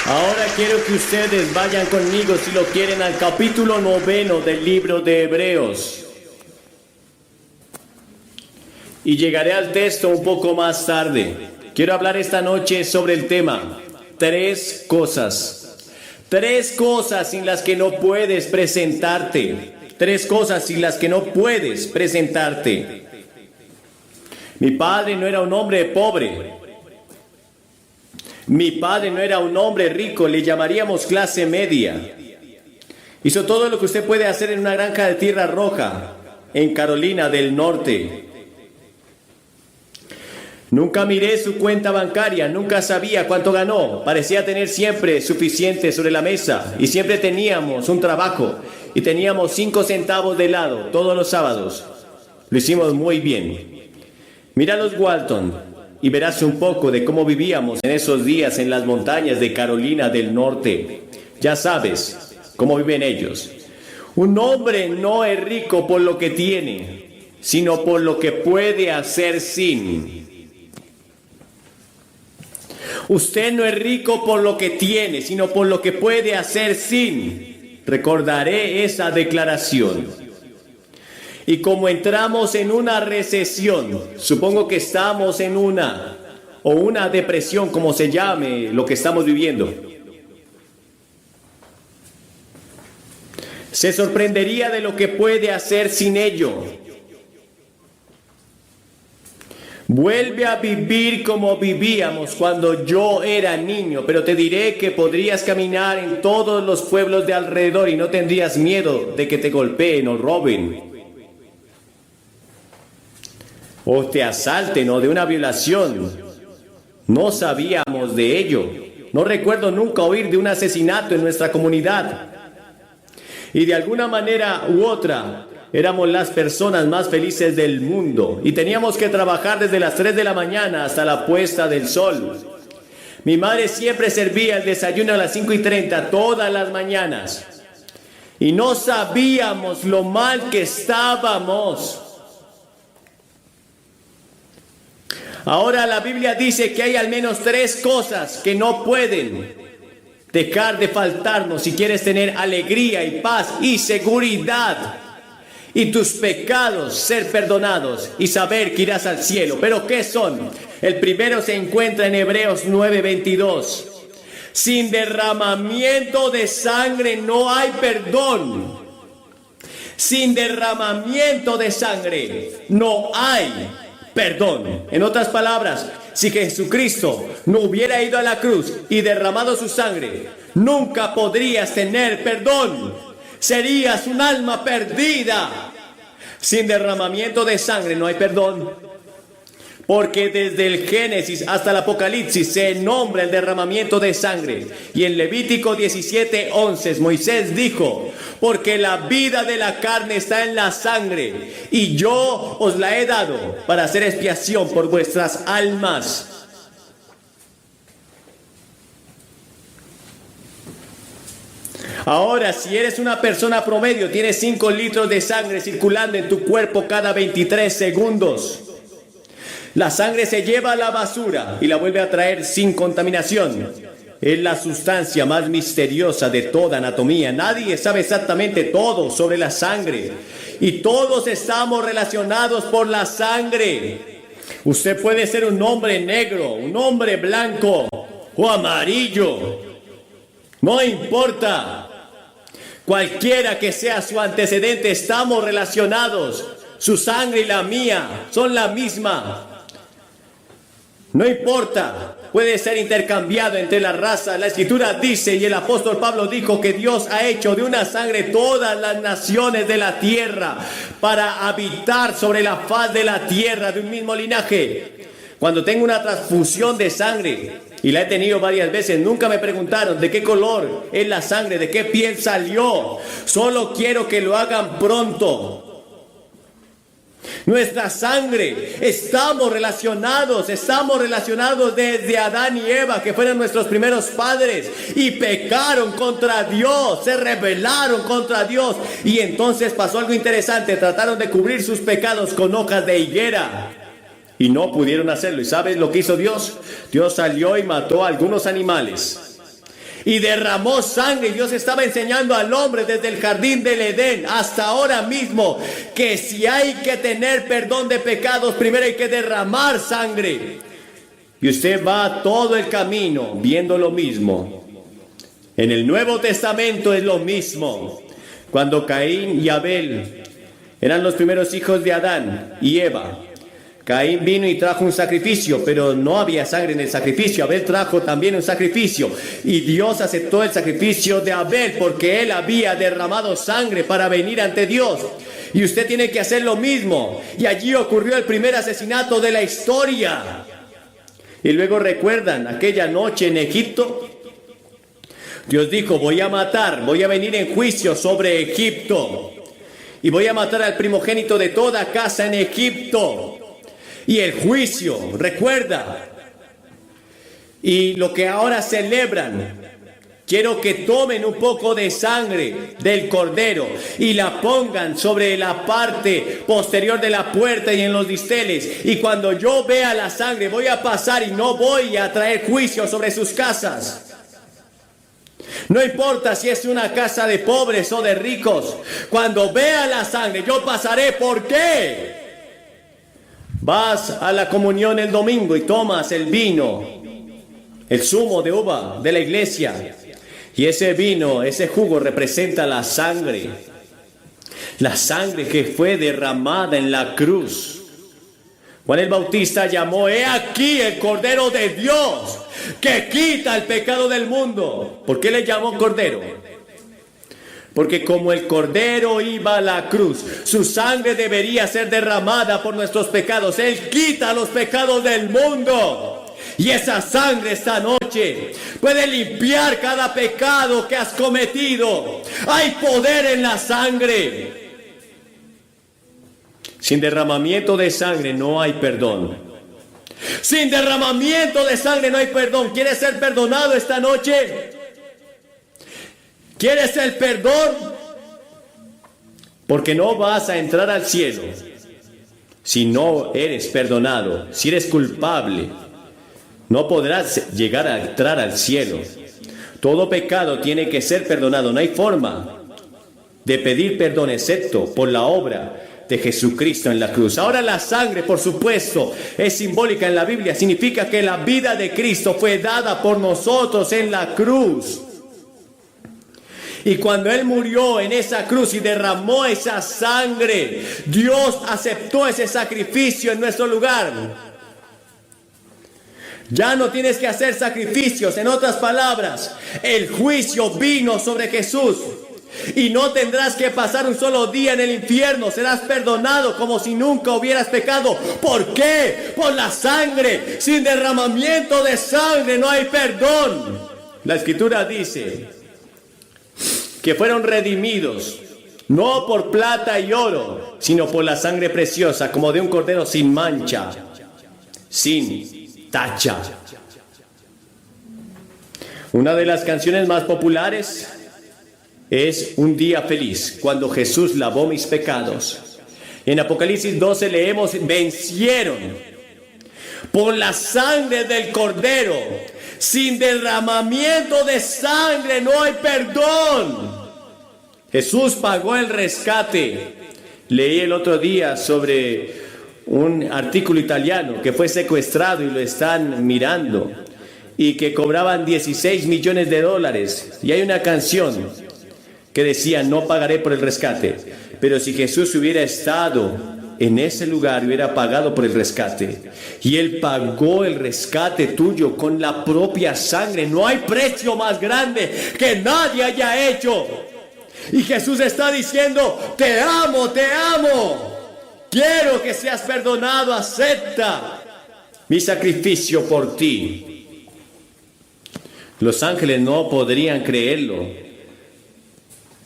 Ahora quiero que ustedes vayan conmigo, si lo quieren, al capítulo 9 del libro de Hebreos. Y llegaré al texto un poco más tarde. Quiero hablar esta noche sobre el tema, 3 cosas. 3 cosas sin las que no puedes presentarte. 3 cosas sin las que no puedes presentarte. Mi padre no era un hombre pobre. Mi padre no era un hombre rico, le llamaríamos clase media. Hizo todo lo que usted puede hacer en una granja de tierra roja, en Carolina del Norte. Nunca miré su cuenta bancaria, nunca sabía cuánto ganó. Parecía tener siempre suficiente sobre la mesa y siempre teníamos un trabajo y teníamos 5 centavos de helado todos los sábados. Lo hicimos muy bien. Mira a los Walton y verás un poco de cómo vivíamos en esos días en las montañas de Carolina del Norte. Ya sabes cómo viven ellos. Un hombre no es rico por lo que tiene, sino por lo que puede hacer sin. Usted no es rico por lo que tiene, sino por lo que puede hacer sin. Recordaré esa declaración. Y como entramos en una recesión, supongo que estamos en una depresión, como se llame lo que estamos viviendo. Se sorprendería de lo que puede hacer sin ello. Vuelve a vivir como vivíamos cuando yo era niño, pero te diré que podrías caminar en todos los pueblos de alrededor y no tendrías miedo de que te golpeen o roben, o te asalten, o de una violación. No sabíamos de ello. No recuerdo nunca oír de un asesinato en nuestra comunidad. Y de alguna manera u otra, éramos las personas más felices del mundo. Y teníamos que trabajar desde las 3 de la mañana hasta la puesta del sol. Mi madre siempre servía el desayuno a las 5:30 todas las mañanas. Y no sabíamos lo mal que estábamos. Ahora la Biblia dice que hay al menos 3 cosas que no pueden dejar de faltarnos si quieres tener alegría y paz y seguridad y tus pecados ser perdonados y saber que irás al cielo. ¿Pero qué son? El primero se encuentra en Hebreos 9:22. Sin derramamiento de sangre no hay perdón. Sin derramamiento de sangre no hay perdón. En otras palabras, si Jesucristo no hubiera ido a la cruz y derramado su sangre, nunca podrías tener perdón. Serías un alma perdida. Sin derramamiento de sangre no hay perdón. Porque desde el Génesis hasta el Apocalipsis se nombra el derramamiento de sangre. Y en Levítico 17:11 Moisés dijo: porque la vida de la carne está en la sangre, y yo os la he dado para hacer expiación por vuestras almas. Ahora, si eres una persona promedio, tienes 5 litros de sangre circulando en tu cuerpo cada 23 segundos. La sangre se lleva a la basura y la vuelve a traer sin contaminación. Es la sustancia más misteriosa de toda anatomía. Nadie sabe exactamente todo sobre la sangre. Y todos estamos relacionados por la sangre. Usted puede ser un hombre negro, un hombre blanco o amarillo. No importa. Cualquiera que sea su antecedente, estamos relacionados. Su sangre y la mía son la misma. No importa, puede ser intercambiado entre las razas. La Escritura dice, y el apóstol Pablo dijo, que Dios ha hecho de una sangre todas las naciones de la tierra para habitar sobre la faz de la tierra de un mismo linaje. Cuando tengo una transfusión de sangre, y la he tenido varias veces, nunca me preguntaron de qué color es la sangre, de qué piel salió. Solo quiero que lo hagan pronto. Nuestra sangre, estamos relacionados desde Adán y Eva, que fueron nuestros primeros padres, y pecaron contra Dios, se rebelaron contra Dios, y entonces pasó algo interesante. Trataron de cubrir sus pecados con hojas de higuera, y no pudieron hacerlo. ¿Y sabes lo que hizo Dios? Dios salió y mató a algunos animales, y derramó sangre. Dios estaba enseñando al hombre desde el jardín del Edén hasta ahora mismo que si hay que tener perdón de pecados, primero hay que derramar sangre. Y usted va todo el camino viendo lo mismo. En el Nuevo Testamento es lo mismo. Cuando Caín y Abel eran los primeros hijos de Adán y Eva, Caín vino y trajo un sacrificio, pero no había sangre en el sacrificio. Abel trajo también un sacrificio y Dios aceptó el sacrificio de Abel porque él había derramado sangre para venir ante Dios. Y usted tiene que hacer lo mismo. Y allí ocurrió el primer asesinato de la historia. Y luego recuerdan aquella noche en Egipto. Dios dijo, voy a venir en juicio sobre Egipto. Y voy a matar al primogénito de toda casa en Egipto. Y el juicio, recuerda. Y lo que ahora celebran, quiero que tomen un poco de sangre del cordero y la pongan sobre la parte posterior de la puerta y en los dinteles. Y cuando yo vea la sangre, voy a pasar y no voy a traer juicio sobre sus casas. No importa si es una casa de pobres o de ricos. Cuando vea la sangre, yo pasaré. ¿Por qué? Vas a la comunión el domingo y tomas el vino, el zumo de uva de la iglesia. Y ese vino, ese jugo representa la sangre que fue derramada en la cruz. Juan el Bautista llamó, he aquí el Cordero de Dios que quita el pecado del mundo. ¿Por qué le llamó Cordero? Porque como el Cordero iba a la cruz, su sangre debería ser derramada por nuestros pecados. Él quita los pecados del mundo. Y esa sangre esta noche puede limpiar cada pecado que has cometido. Hay poder en la sangre. Sin derramamiento de sangre no hay perdón. Sin derramamiento de sangre no hay perdón. ¿Quieres ser perdonado esta noche? ¿Quieres el perdón? Porque no vas a entrar al cielo si no eres perdonado. Si eres culpable, no podrás llegar a entrar al cielo. Todo pecado tiene que ser perdonado. No hay forma de pedir perdón excepto por la obra de Jesucristo en la cruz. Ahora la sangre, por supuesto, es simbólica en la Biblia. Significa que la vida de Cristo fue dada por nosotros en la cruz. Y cuando Él murió en esa cruz y derramó esa sangre, Dios aceptó ese sacrificio en nuestro lugar. Ya no tienes que hacer sacrificios. En otras palabras, el juicio vino sobre Jesús. Y no tendrás que pasar un solo día en el infierno. Serás perdonado como si nunca hubieras pecado. ¿Por qué? Por la sangre. Sin derramamiento de sangre no hay perdón. La Escritura dice que fueron redimidos no por plata y oro, sino por la sangre preciosa, como de un cordero sin mancha, sin tacha. Una de las canciones más populares es Un día feliz, cuando Jesús lavó mis pecados. En Apocalipsis 12 leemos, vencieron por la sangre del cordero. Sin derramamiento de sangre no hay perdón. Jesús pagó el rescate. Leí el otro día sobre un artículo italiano que fue secuestrado y lo están mirando y que cobraban 16 millones de dólares. Y hay una canción que decía, no pagaré por el rescate. Pero si Jesús hubiera estado en ese lugar, hubiera pagado por el rescate. Y Él pagó el rescate tuyo con la propia sangre. No hay precio más grande que nadie haya hecho. Y Jesús está diciendo, te amo, te amo. Quiero que seas perdonado, acepta mi sacrificio por ti. Los ángeles no podrían creerlo.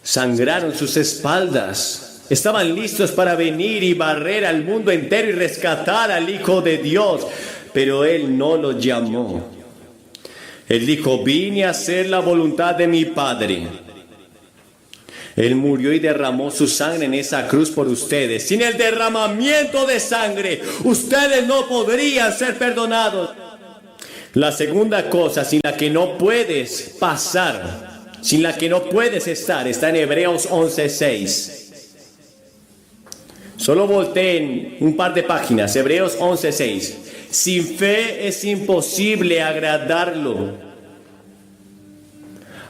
Sangraron sus espaldas. Estaban listos para venir y barrer al mundo entero y rescatar al Hijo de Dios. Pero Él no los llamó. Él dijo, vine a hacer la voluntad de mi Padre. Él murió y derramó su sangre en esa cruz por ustedes. Sin el derramamiento de sangre, ustedes no podrían ser perdonados. La segunda cosa sin la que no puedes pasar, sin la que no puedes estar, está en Hebreos 11:6. Solo volteen un par de páginas, Hebreos 11:6. Sin fe es imposible agradarlo.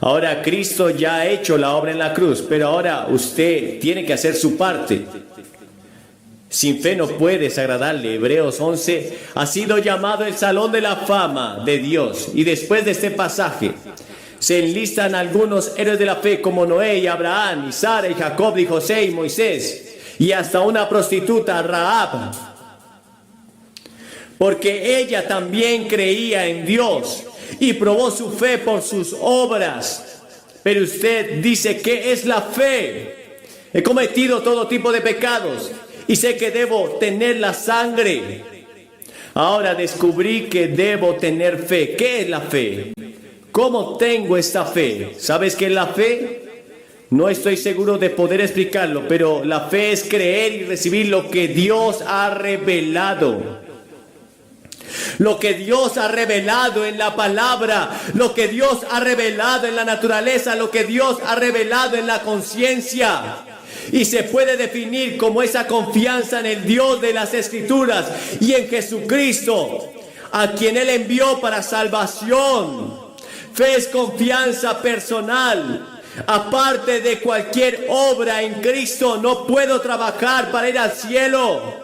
Ahora Cristo ya ha hecho la obra en la cruz, pero ahora usted tiene que hacer su parte. Sin fe no puedes agradarle. Hebreos 11 ha sido llamado el Salón de la Fama de Dios. Y después de este pasaje se enlistan algunos héroes de la fe como Noé y Abraham y Sara y Jacob y José y Moisés y hasta una prostituta, Rahab, porque ella también creía en Dios y probó su fe por sus obras. Pero usted dice, ¿qué es la fe? He cometido todo tipo de pecados y sé que debo tener la sangre. Ahora descubrí que debo tener fe. ¿Qué es la fe? ¿Cómo tengo esta fe? ¿Sabes qué es la fe? No estoy seguro de poder explicarlo, pero la fe es creer y recibir lo que Dios ha revelado. Lo que Dios ha revelado en la palabra, lo que Dios ha revelado en la naturaleza, lo que Dios ha revelado en la conciencia. Y se puede definir como esa confianza en el Dios de las Escrituras y en Jesucristo, a quien Él envió para salvación. Fe es confianza personal. Aparte de cualquier obra en Cristo, no puedo trabajar para ir al cielo.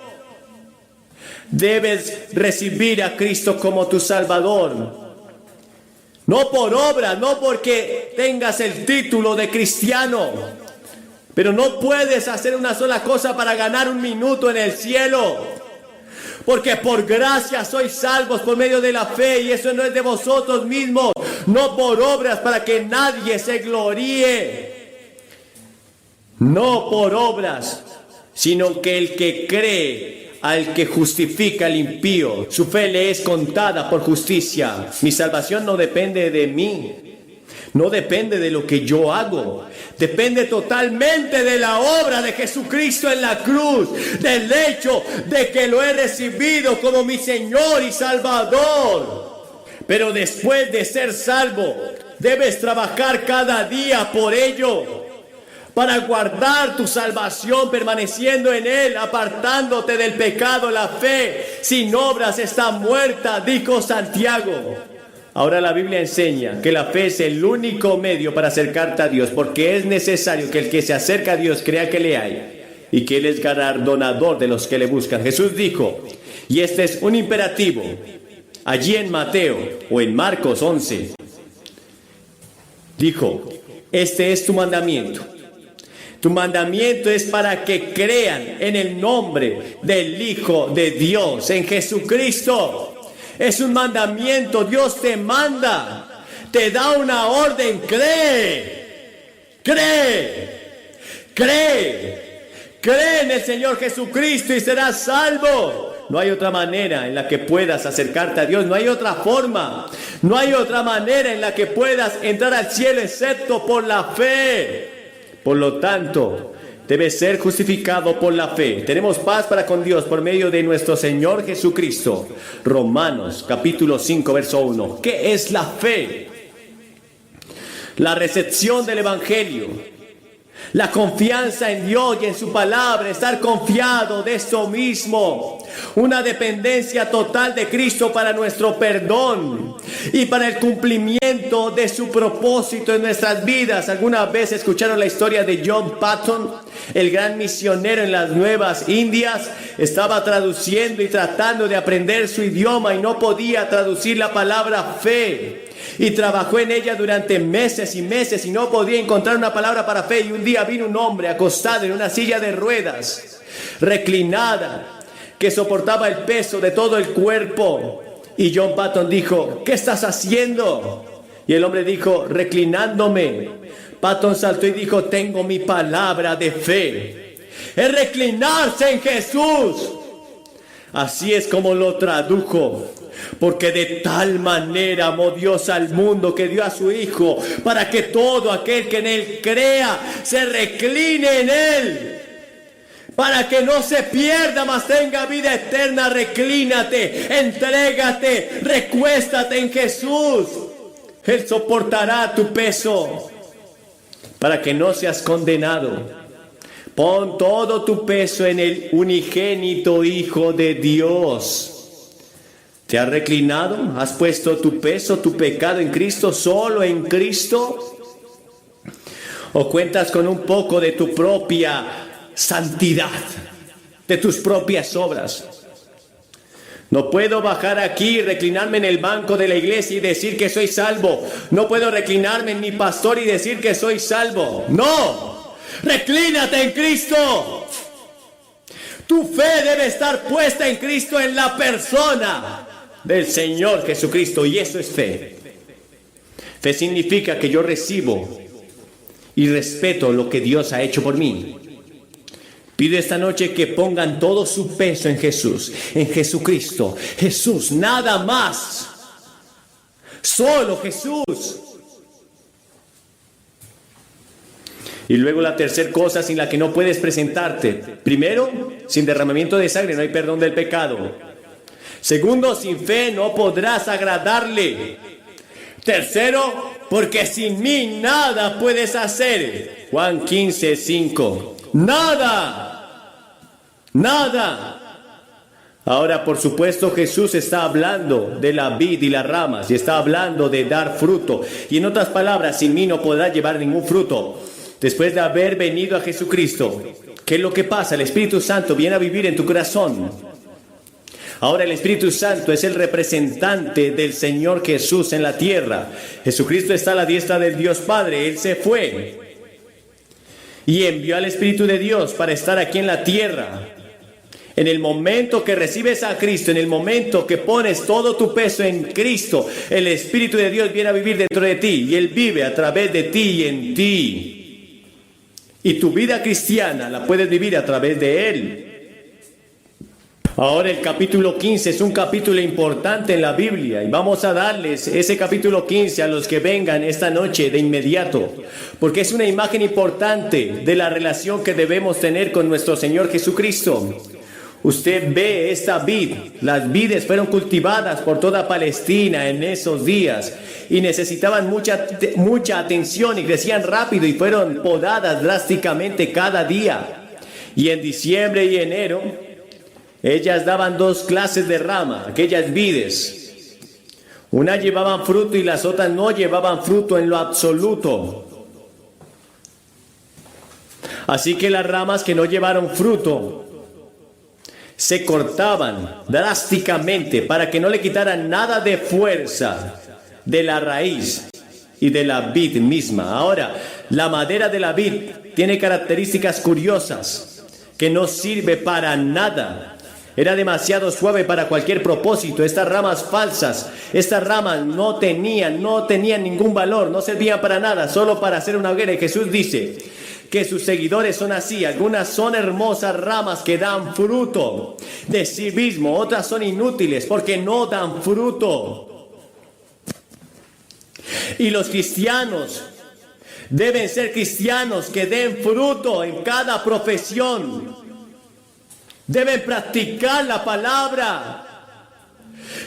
Debes recibir a Cristo como tu Salvador. No por obra, no porque tengas el título de cristiano. Pero no puedes hacer una sola cosa para ganar un minuto en el cielo. Porque por gracia sois salvos por medio de la fe, y eso no es de vosotros mismos, no por obras para que nadie se gloríe. No por obras, sino que el que cree al que justifica al impío, su fe le es contada por justicia. Mi salvación no depende de mí. No depende de lo que yo hago. Depende totalmente de la obra de Jesucristo en la cruz. Del hecho de que lo he recibido como mi Señor y Salvador. Pero después de ser salvo, debes trabajar cada día por ello. Para guardar tu salvación permaneciendo en Él, apartándote del pecado. La fe sin obras está muerta, dijo Santiago. Ahora la Biblia enseña que la fe es el único medio para acercarte a Dios, porque es necesario que el que se acerca a Dios crea que le hay y que Él es galardonador de los que le buscan. Jesús dijo, y este es un imperativo, allí en Mateo o en Marcos 11, dijo, este es tu mandamiento. Tu mandamiento es para que crean en el nombre del Hijo de Dios, en Jesucristo. Es un mandamiento, Dios te manda, te da una orden, cree en el Señor Jesucristo y serás salvo. No hay otra manera en la que puedas acercarte a Dios, no hay otra forma, no hay otra manera en la que puedas entrar al cielo excepto por la fe. Por lo tanto, debes ser justificado por la fe. Tenemos paz para con Dios por medio de nuestro Señor Jesucristo. Romanos capítulo 5 verso 1. ¿Qué es la fe? La recepción del Evangelio. La confianza en Dios y en su palabra, estar confiado de esto mismo. Una dependencia total de Cristo para nuestro perdón y para el cumplimiento de su propósito en nuestras vidas. ¿Alguna vez escucharon la historia de John Patton, el gran misionero en las Nuevas Indias? Estaba traduciendo y tratando de aprender su idioma y no podía traducir la palabra fe. Y trabajó en ella durante meses y meses y no podía encontrar una palabra para fe. Y un día vino un hombre acostado en una silla de ruedas, reclinada, que soportaba el peso de todo el cuerpo. Y John Patton dijo, ¿qué estás haciendo? Y el hombre dijo, reclinándome. Patton saltó y dijo, tengo mi palabra de fe. Es reclinarse en Jesús. Así es como lo tradujo. Porque de tal manera amó Dios al mundo que dio a su Hijo, para que todo aquel que en Él crea se recline en Él. Para que no se pierda, mas tenga vida eterna. Reclínate, entrégate, recuéstate en Jesús. Él soportará tu peso para que no seas condenado. Pon todo tu peso en el unigénito Hijo de Dios. ¿Te has reclinado? ¿Has puesto tu peso, tu pecado en Cristo, solo en Cristo? ¿O cuentas con un poco de tu propia santidad, de tus propias obras? No puedo bajar aquí y reclinarme en el banco de la iglesia y decir que soy salvo. No puedo reclinarme en mi pastor y decir que soy salvo. ¡No! ¡Reclínate en Cristo! Tu fe debe estar puesta en Cristo, en la persona del Señor Jesucristo, y eso es fe. Fe significa que yo recibo y respeto lo que Dios ha hecho por mí. Pido esta noche que pongan todo su peso en Jesús, en Jesucristo. Jesús, nada más. Solo Jesús. Y luego la tercera cosa sin la que no puedes presentarte. Primero, sin derramamiento de sangre no hay perdón del pecado. Segundo, sin fe no podrás agradarle. Tercero, porque sin mí nada puedes hacer. Juan 15:5. Nada. Nada. Ahora, por supuesto, Jesús está hablando de la vid y las ramas, y está hablando de dar fruto. Y en otras palabras, sin mí no podrás llevar ningún fruto. Después de haber venido a Jesucristo, ¿qué es lo que pasa? El Espíritu Santo viene a vivir en tu corazón. Ahora el Espíritu Santo es el representante del Señor Jesús en la tierra. Jesucristo está a la diestra del Dios Padre. Él se fue y envió al Espíritu de Dios para estar aquí en la tierra. En el momento que recibes a Cristo, en el momento que pones todo tu peso en Cristo, el Espíritu de Dios viene a vivir dentro de ti y Él vive a través de ti y en ti. Y tu vida cristiana la puedes vivir a través de Él. Ahora el capítulo 15 es un capítulo importante en la Biblia y vamos a darles ese capítulo 15 a los que vengan esta noche de inmediato, porque es una imagen importante de la relación que debemos tener con nuestro Señor Jesucristo. Usted ve esta vid, las vides fueron cultivadas por toda Palestina en esos días y necesitaban mucha atención y crecían rápido y fueron podadas drásticamente cada día. Y en diciembre y enero ellas daban dos clases de rama, aquellas vides. Unas llevaban fruto y las otras no llevaban fruto en lo absoluto. Así que las ramas que no llevaron fruto se cortaban drásticamente para que no le quitaran nada de fuerza de la raíz y de la vid misma. Ahora, la madera de la vid tiene características curiosas que no sirve para nada. Era demasiado suave para cualquier propósito. Estas ramas falsas, estas ramas no tenían ningún valor, no servían para nada, solo para hacer una hoguera. Y Jesús dice que sus seguidores son así. Algunas son hermosas ramas que dan fruto de sí mismo, otras son inútiles porque no dan fruto. Y los cristianos deben ser cristianos que den fruto en cada profesión. Deben practicar la palabra.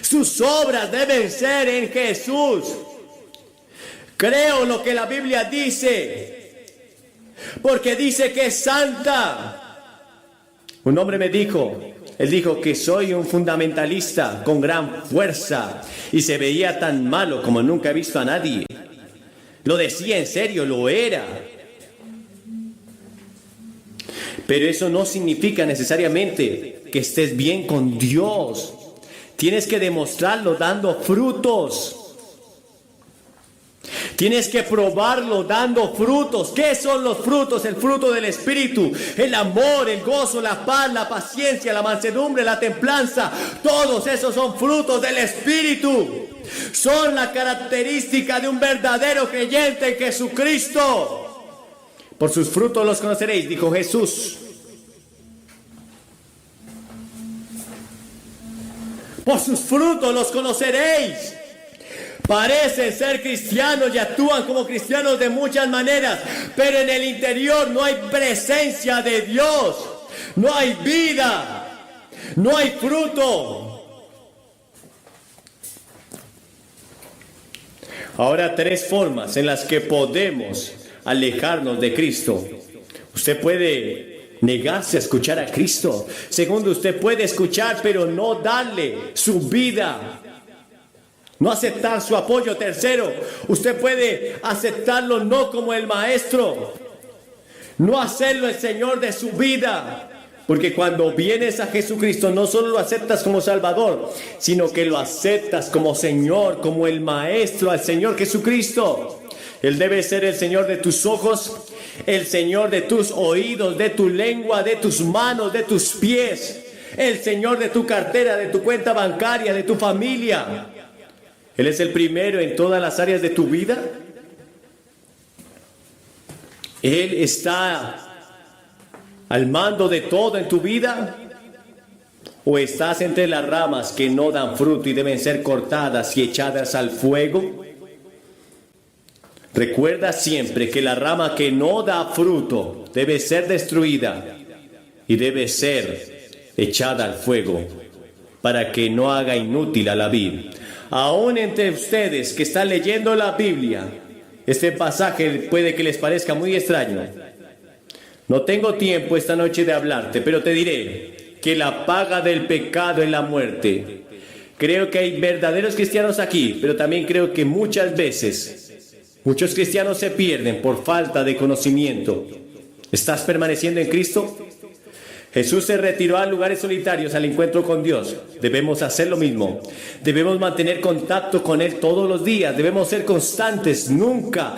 Sus obras deben ser en Jesús. Creo lo que la Biblia dice, porque dice que es santa. Un hombre me dijo, él dijo que soy un fundamentalista con gran fuerza y se veía tan malo como nunca he visto a nadie. Lo decía en serio, lo era. Pero eso no significa necesariamente que estés bien con Dios. Tienes que demostrarlo dando frutos. Tienes que probarlo dando frutos. ¿Qué son los frutos? El fruto del Espíritu, el amor, el gozo, la paz, la paciencia, la mansedumbre, la templanza. Todos esos son frutos del Espíritu. Son la característica de un verdadero creyente en Jesucristo. Por sus frutos los conoceréis, dijo Jesús. Por sus frutos los conoceréis. Parecen ser cristianos y actúan como cristianos de muchas maneras, pero en el interior no hay presencia de Dios. no hay vida, no hay fruto. Ahora, 3 formas en las que podemos alejarnos de Cristo. Usted puede negarse a escuchar a Cristo. Segundo, usted puede escuchar pero no darle su vida, no aceptar su apoyo. Tercero, usted puede aceptarlo no como el maestro, no hacerlo el Señor de su vida. Porque cuando vienes a Jesucristo no solo lo aceptas como Salvador, sino que lo aceptas como Señor, como el Maestro, al Señor Jesucristo. Él debe ser el Señor de tus ojos, el Señor de tus oídos, de tu lengua, de tus manos, de tus pies, el Señor de tu cartera, de tu cuenta bancaria, de tu familia. Él es el primero en todas las áreas de tu vida. Él está al mando de todo en tu vida, o estás entre las ramas que no dan fruto y deben ser cortadas y echadas al fuego. Recuerda siempre que la rama que no da fruto debe ser destruida y debe ser echada al fuego para que no haga inútil a la vid. Aún entre ustedes que están leyendo la Biblia, este pasaje puede que les parezca muy extraño. No tengo tiempo esta noche de hablarte, pero te diré que la paga del pecado es la muerte. Creo que hay verdaderos cristianos aquí, pero también creo que muchas veces muchos cristianos se pierden por falta de conocimiento. ¿Estás permaneciendo en Cristo? Jesús se retiró a lugares solitarios al encuentro con Dios. Debemos hacer lo mismo. Debemos mantener contacto con Él todos los días. Debemos ser constantes, nunca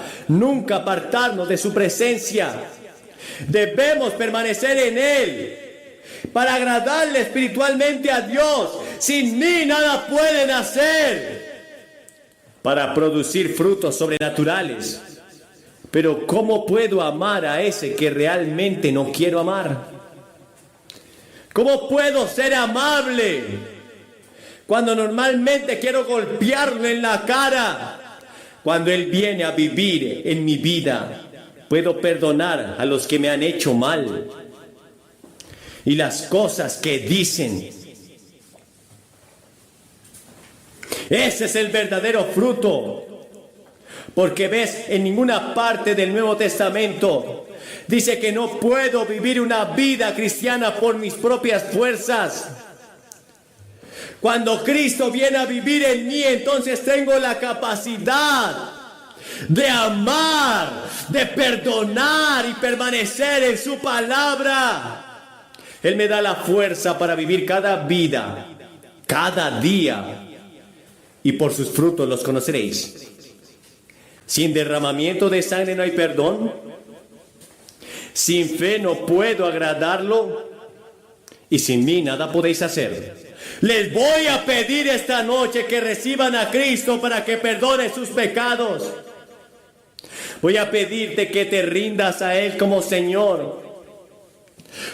apartarnos de su presencia. Debemos permanecer en Él para agradarle espiritualmente a Dios. Sin mí nada pueden hacer para producir frutos sobrenaturales. Pero ¿cómo puedo amar a ese que realmente no quiero amar? ¿Cómo puedo ser amable cuando normalmente quiero golpearlo en la cara? Cuando Él viene a vivir en mi vida, puedo perdonar a los que me han hecho mal y las cosas que dicen. Ese es el verdadero fruto. Porque ves, en ninguna parte del Nuevo Testamento dice que no puedo vivir una vida cristiana por mis propias fuerzas. Cuando Cristo viene a vivir en mí, entonces tengo la capacidad de amar, de perdonar y permanecer en su palabra. Él me da la fuerza para vivir cada vida, cada día, y por sus frutos los conoceréis. Sin derramamiento de sangre no hay perdón. Sin fe no puedo agradarlo, y sin mí nada podéis hacer. Les voy a pedir esta noche que reciban a Cristo para que perdone sus pecados. Voy a pedirte que te rindas a Él como Señor.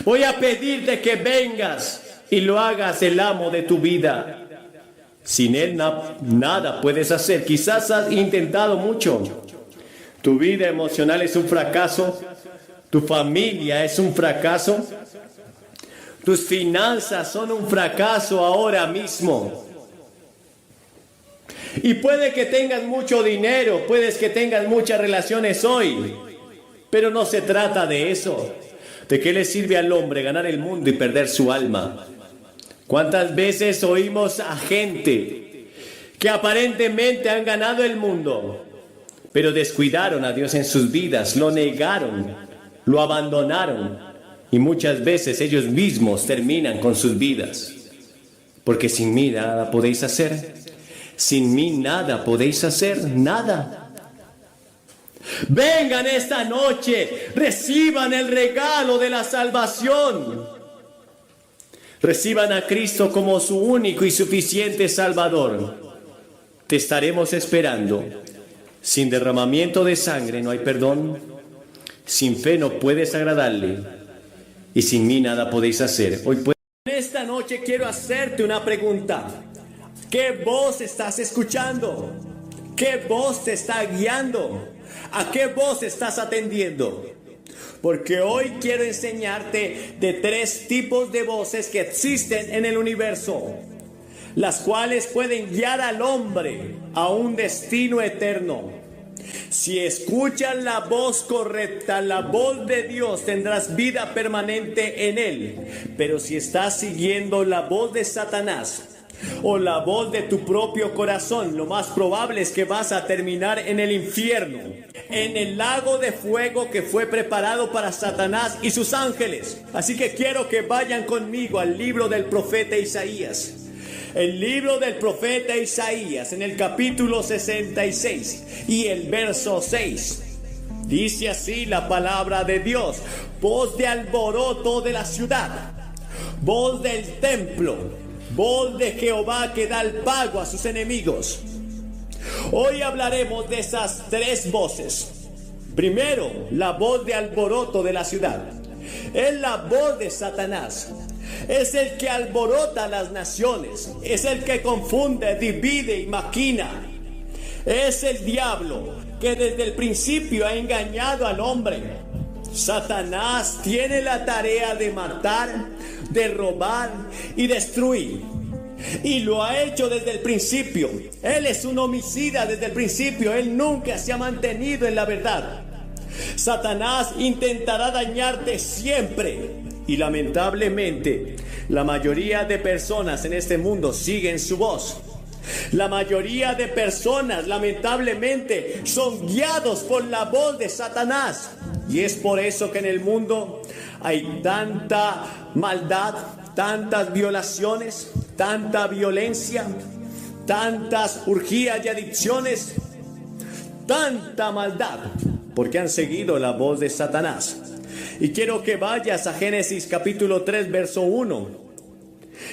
Voy a pedirte que vengas y lo hagas el amo de tu vida. Sin Él nada puedes hacer. Quizás has intentado mucho. Tu vida emocional es un fracaso. Tu familia es un fracaso. Tus finanzas son un fracaso ahora mismo. Y puede que tengas mucho dinero, puedes que tengas muchas relaciones hoy, pero no se trata de eso. ¿De qué le sirve al hombre ganar el mundo y perder su alma? ¿Cuántas veces oímos a gente que aparentemente han ganado el mundo, pero descuidaron a Dios en sus vidas, lo negaron, lo abandonaron, y muchas veces ellos mismos terminan con sus vidas? Porque sin mí nada podéis hacer. Sin mí nada podéis hacer, nada. Vengan esta noche, reciban el regalo de la salvación. Reciban a Cristo como su único y suficiente Salvador. Te estaremos esperando. Sin derramamiento de sangre no hay perdón. Sin fe no puedes agradarle. Y sin mí nada podéis hacer. Esta noche quiero hacerte una pregunta. ¿Qué voz estás escuchando? ¿Qué voz te está guiando? ¿A qué voz estás atendiendo? porque hoy quiero enseñarte de 3 tipos de voces que existen en el universo, las cuales pueden guiar al hombre a un destino eterno. Si escuchas la voz correcta, la voz de Dios, tendrás vida permanente en Él. Pero si estás siguiendo la voz de Satanás o la voz de tu propio corazón, lo más probable es que vas a terminar en el infierno, en el lago de fuego que fue preparado para Satanás y sus ángeles. Así que quiero que vayan conmigo al libro del profeta Isaías. El libro del profeta Isaías, en el capítulo 66 y el verso 6. Dice así la palabra de Dios: voz de alboroto de la ciudad, voz del templo, voz de Jehová que da el pago a sus enemigos. Hoy hablaremos de esas 3 voces. Primero, la voz de alboroto de la ciudad. Es la voz de Satanás. Es el que alborota a las naciones. Es el que confunde, divide y maquina. Es el diablo que desde el principio ha engañado al hombre. Satanás tiene la tarea de matar, de robar y destruir. Y lo ha hecho desde el principio. Él es un homicida desde el principio. Él nunca se ha mantenido en la verdad. Satanás intentará dañarte siempre. Y lamentablemente, la mayoría de personas en este mundo siguen su voz. La mayoría de personas, lamentablemente, son guiados por la voz de Satanás. Y es por eso que en el mundo hay tanta maldad, tantas violaciones, tanta violencia, tantas orgías y adicciones, tanta maldad, porque han seguido la voz de Satanás. Y quiero que vayas a Génesis capítulo 3, verso 1.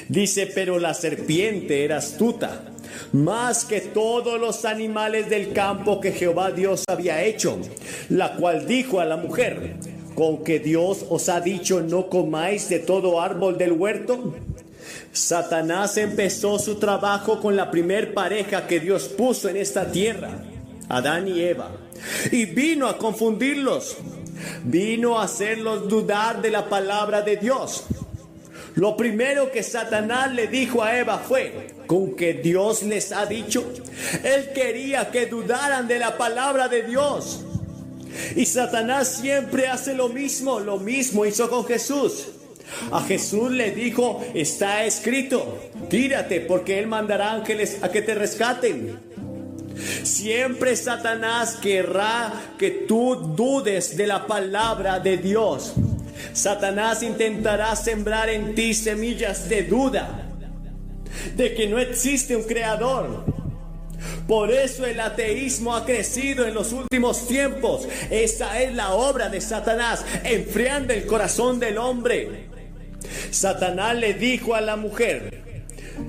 Dice: pero la serpiente era astuta, más que todos los animales del campo que Jehová Dios había hecho, la cual dijo a la mujer: ¿con que Dios os ha dicho no comáis de todo árbol del huerto? Satanás empezó su trabajo con la primer pareja que Dios puso en esta tierra, Adán y Eva, y vino a confundirlos. Vino a hacerlos dudar de la palabra de Dios. Lo primero que Satanás le dijo a Eva fue: ¿con que Dios les ha dicho? Él quería que dudaran de la palabra de Dios. Y Satanás siempre hace lo mismo hizo con Jesús. A Jesús le dijo: está escrito, tírate, porque Él mandará ángeles a que te rescaten. Siempre Satanás querrá que tú dudes de la palabra de Dios. Satanás intentará sembrar en ti semillas de duda, de que no existe un creador. Por eso el ateísmo ha crecido en los últimos tiempos. Esa es la obra de Satanás, enfriando el corazón del hombre. Satanás le dijo a la mujer.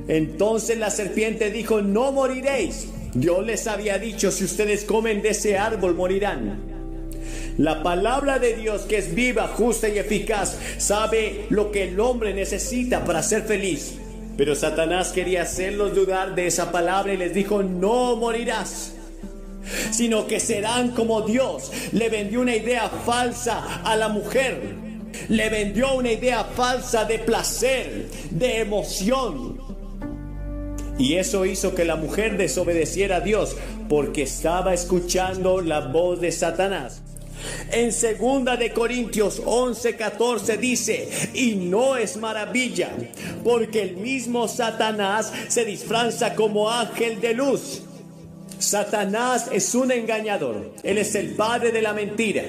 Entonces la serpiente dijo: no moriréis. Dios les había dicho: si ustedes comen de ese árbol morirán. La palabra de Dios, que es viva, justa y eficaz, sabe lo que el hombre necesita para ser feliz. Pero Satanás quería hacerlos dudar de esa palabra y les dijo: no morirás, sino que serán como Dios. Le vendió una idea falsa a la mujer. Le vendió una idea falsa de placer, de emoción. Y eso hizo que la mujer desobedeciera a Dios, porque estaba escuchando la voz de Satanás. En 2 de Corintios 11:14 dice: y no es maravilla, porque el mismo Satanás se disfraza como ángel de luz. Satanás es un engañador. Él es el padre de la mentira.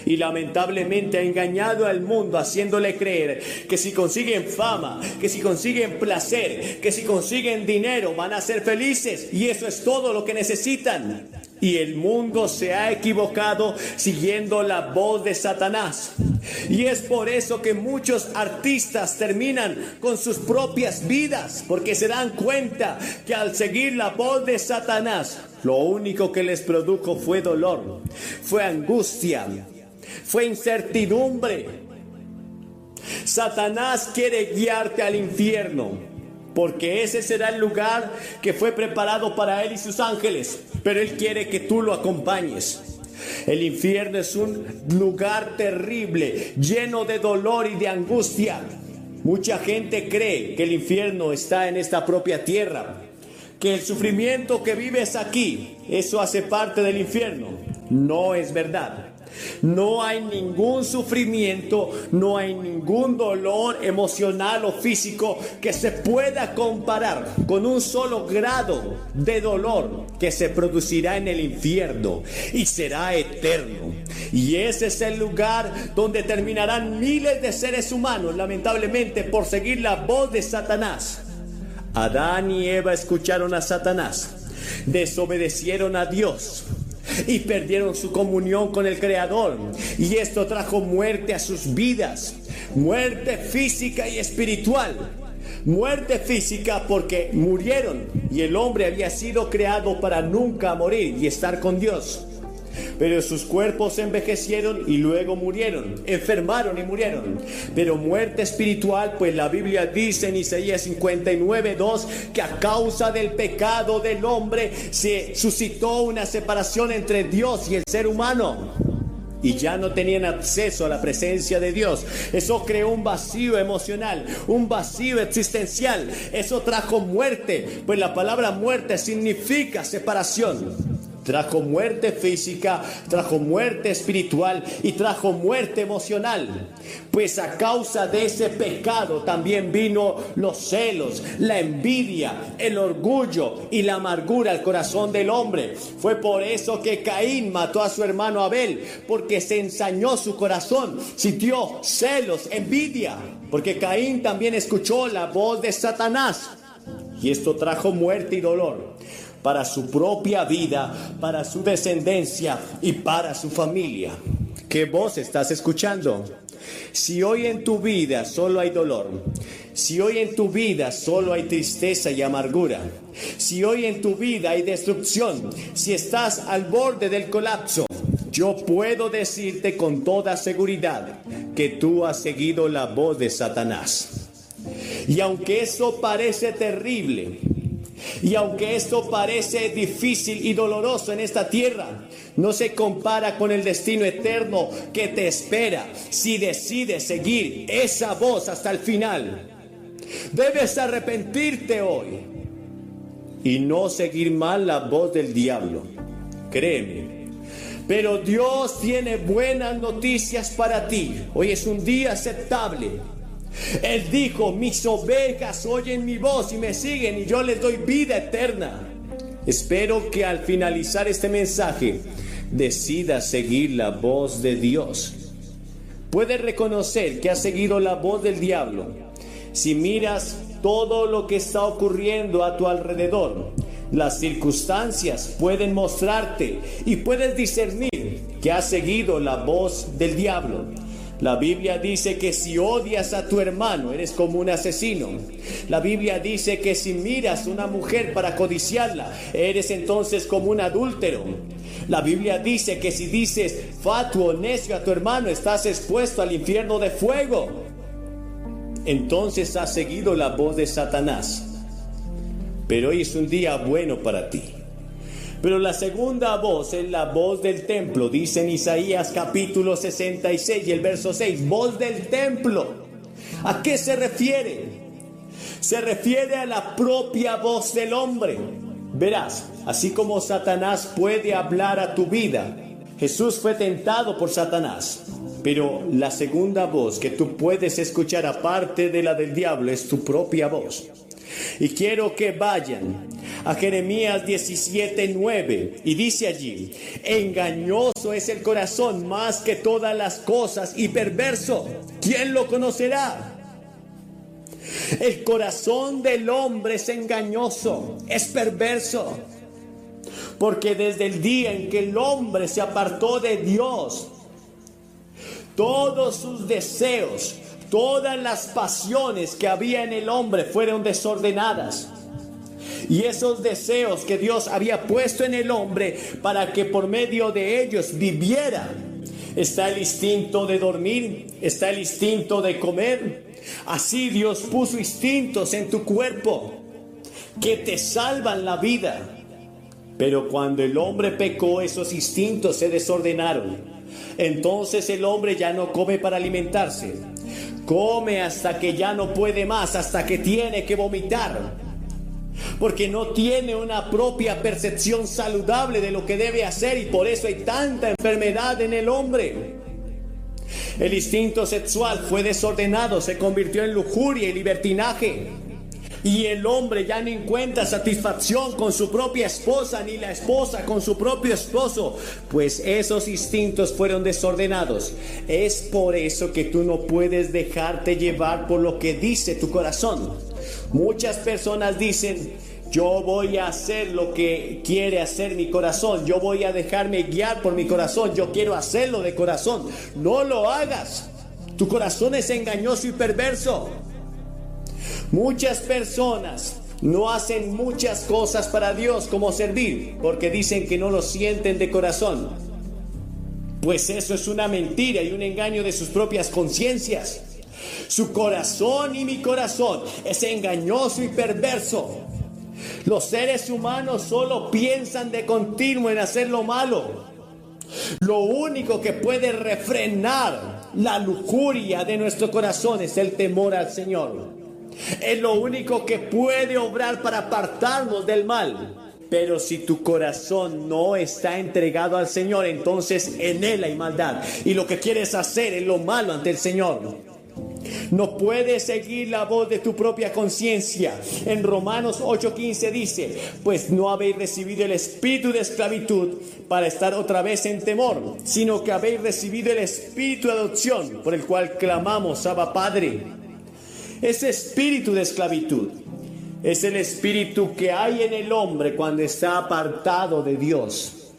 Y lamentablemente ha engañado al mundo, haciéndole creer que si consiguen fama, que si consiguen placer, que si consiguen dinero, van a ser felices. Y eso es todo lo que necesitan. Y el mundo se ha equivocado siguiendo la voz de Satanás. Y es por eso que muchos artistas terminan con sus propias vidas, porque se dan cuenta que al seguir la voz de Satanás, lo único que les produjo fue dolor, fue angustia, fue incertidumbre. Satanás quiere guiarte al infierno, porque ese será el lugar que fue preparado para él y sus ángeles. Pero él quiere que tú lo acompañes. El infierno es un lugar terrible, lleno de dolor y de angustia. Mucha gente cree que el infierno está en esta propia tierra, que el sufrimiento que vives aquí, eso hace parte del infierno. No es verdad. No hay ningún sufrimiento, no hay ningún dolor emocional o físico que se pueda comparar con un solo grado de dolor que se producirá en el infierno y será eterno. Y ese es el lugar donde terminarán miles de seres humanos, lamentablemente, por seguir la voz de Satanás. Adán y Eva escucharon a Satanás, desobedecieron a Dios y perdieron su comunión con el Creador, y esto trajo muerte a sus vidas, muerte física y espiritual. Muerte física porque murieron, y el hombre había sido creado para nunca morir y estar con Dios. Pero sus cuerpos envejecieron y luego murieron, enfermaron y murieron. Pero muerte espiritual, pues la Biblia dice en Isaías 59:2 que a causa del pecado del hombre se suscitó una separación entre Dios y el ser humano, y ya no tenían acceso a la presencia de Dios. Eso creó un vacío emocional, un vacío existencial. Eso trajo muerte, pues la palabra muerte significa separación. Trajo muerte física, trajo muerte espiritual y trajo muerte emocional. Pues a causa de ese pecado también vino los celos, la envidia, el orgullo y la amargura al corazón del hombre. Fue por eso que Caín mató a su hermano Abel, porque se ensañó su corazón, sintió celos, envidia, porque Caín también escuchó la voz de Satanás. Y esto trajo muerte y dolor para su propia vida, para su descendencia y para su familia. ¿Qué voz estás escuchando? Si hoy en tu vida solo hay dolor, si hoy en tu vida solo hay tristeza y amargura, si hoy en tu vida hay destrucción, si estás al borde del colapso, yo puedo decirte con toda seguridad que tú has seguido la voz de Satanás. Y aunque eso parece terrible, y aunque esto parece difícil y doloroso en esta tierra, no se compara con el destino eterno que te espera si decides seguir esa voz hasta el final. Debes arrepentirte hoy y no seguir mal la voz del diablo. Créeme. Pero Dios tiene buenas noticias para ti. Hoy es un día aceptable. Él dijo: mis ovejas oyen mi voz y me siguen, y yo les doy vida eterna. Espero que al finalizar este mensaje decidas seguir la voz de Dios. Puedes reconocer que has seguido la voz del diablo si miras todo lo que está ocurriendo a tu alrededor. Las circunstancias pueden mostrarte y puedes discernir que has seguido la voz del diablo. La Biblia dice que si odias a tu hermano, eres como un asesino. La Biblia dice que si miras a una mujer para codiciarla, eres entonces como un adúltero. La Biblia dice que si dices fatuo, necio a tu hermano, estás expuesto al infierno de fuego. Entonces has seguido la voz de Satanás. Pero hoy es un día bueno para ti. Pero la segunda voz es la voz del templo. Dice en Isaías capítulo 66 y el verso 6, voz del templo. ¿A qué se refiere? Se refiere a la propia voz del hombre. Verás, así como Satanás puede hablar a tu vida, Jesús fue tentado por Satanás. Pero la segunda voz que tú puedes escuchar aparte de la del diablo es tu propia voz. Y quiero que vayan a Jeremías 17:9 y dice allí: engañoso es el corazón más que todas las cosas y perverso, ¿quién lo conocerá? El corazón del hombre es engañoso, es perverso, porque desde el día en que el hombre se apartó de Dios, todos sus deseos, todas las pasiones que había en el hombre fueron desordenadas. Y esos deseos que Dios había puesto en el hombre para que por medio de ellos viviera. Está el instinto de dormir, está el instinto de comer. Así Dios puso instintos en tu cuerpo que te salvan la vida. Pero cuando el hombre pecó, esos instintos se desordenaron. Entonces el hombre ya no come para alimentarse. Come hasta que ya no puede más, hasta que tiene que vomitar. Porque no tiene una propia percepción saludable de lo que debe hacer, y por eso hay tanta enfermedad en el hombre. El instinto sexual fue desordenado, se convirtió en lujuria y libertinaje. Y el hombre ya no encuentra satisfacción con su propia esposa, ni la esposa con su propio esposo, pues esos instintos fueron desordenados. Es por eso que tú no puedes dejarte llevar por lo que dice tu corazón. Muchas personas dicen: yo voy a hacer lo que quiere hacer mi corazón, yo voy a dejarme guiar por mi corazón, yo quiero hacerlo de corazón. No lo hagas. Tu corazón es engañoso y perverso. Muchas personas no hacen muchas cosas para Dios, como servir, porque dicen que no lo sienten de corazón. Pues eso es una mentira y un engaño de sus propias conciencias. Su corazón y mi corazón es engañoso y perverso. Los seres humanos solo piensan de continuo en hacer lo malo. Lo único que puede refrenar la lujuria de nuestro corazón es el temor al Señor. Es lo único que puede obrar para apartarnos del mal. Pero si tu corazón no está entregado al Señor, entonces en él hay maldad, y lo que quieres hacer es lo malo ante el Señor. No puedes seguir la voz de tu propia conciencia. En Romanos 8:15 dice: pues no habéis recibido el espíritu de esclavitud para estar otra vez en temor, sino que habéis recibido el espíritu de adopción, por el cual clamamos: Abba, Padre. Ese espíritu de esclavitud es el espíritu que hay en el hombre cuando está apartado de Dios.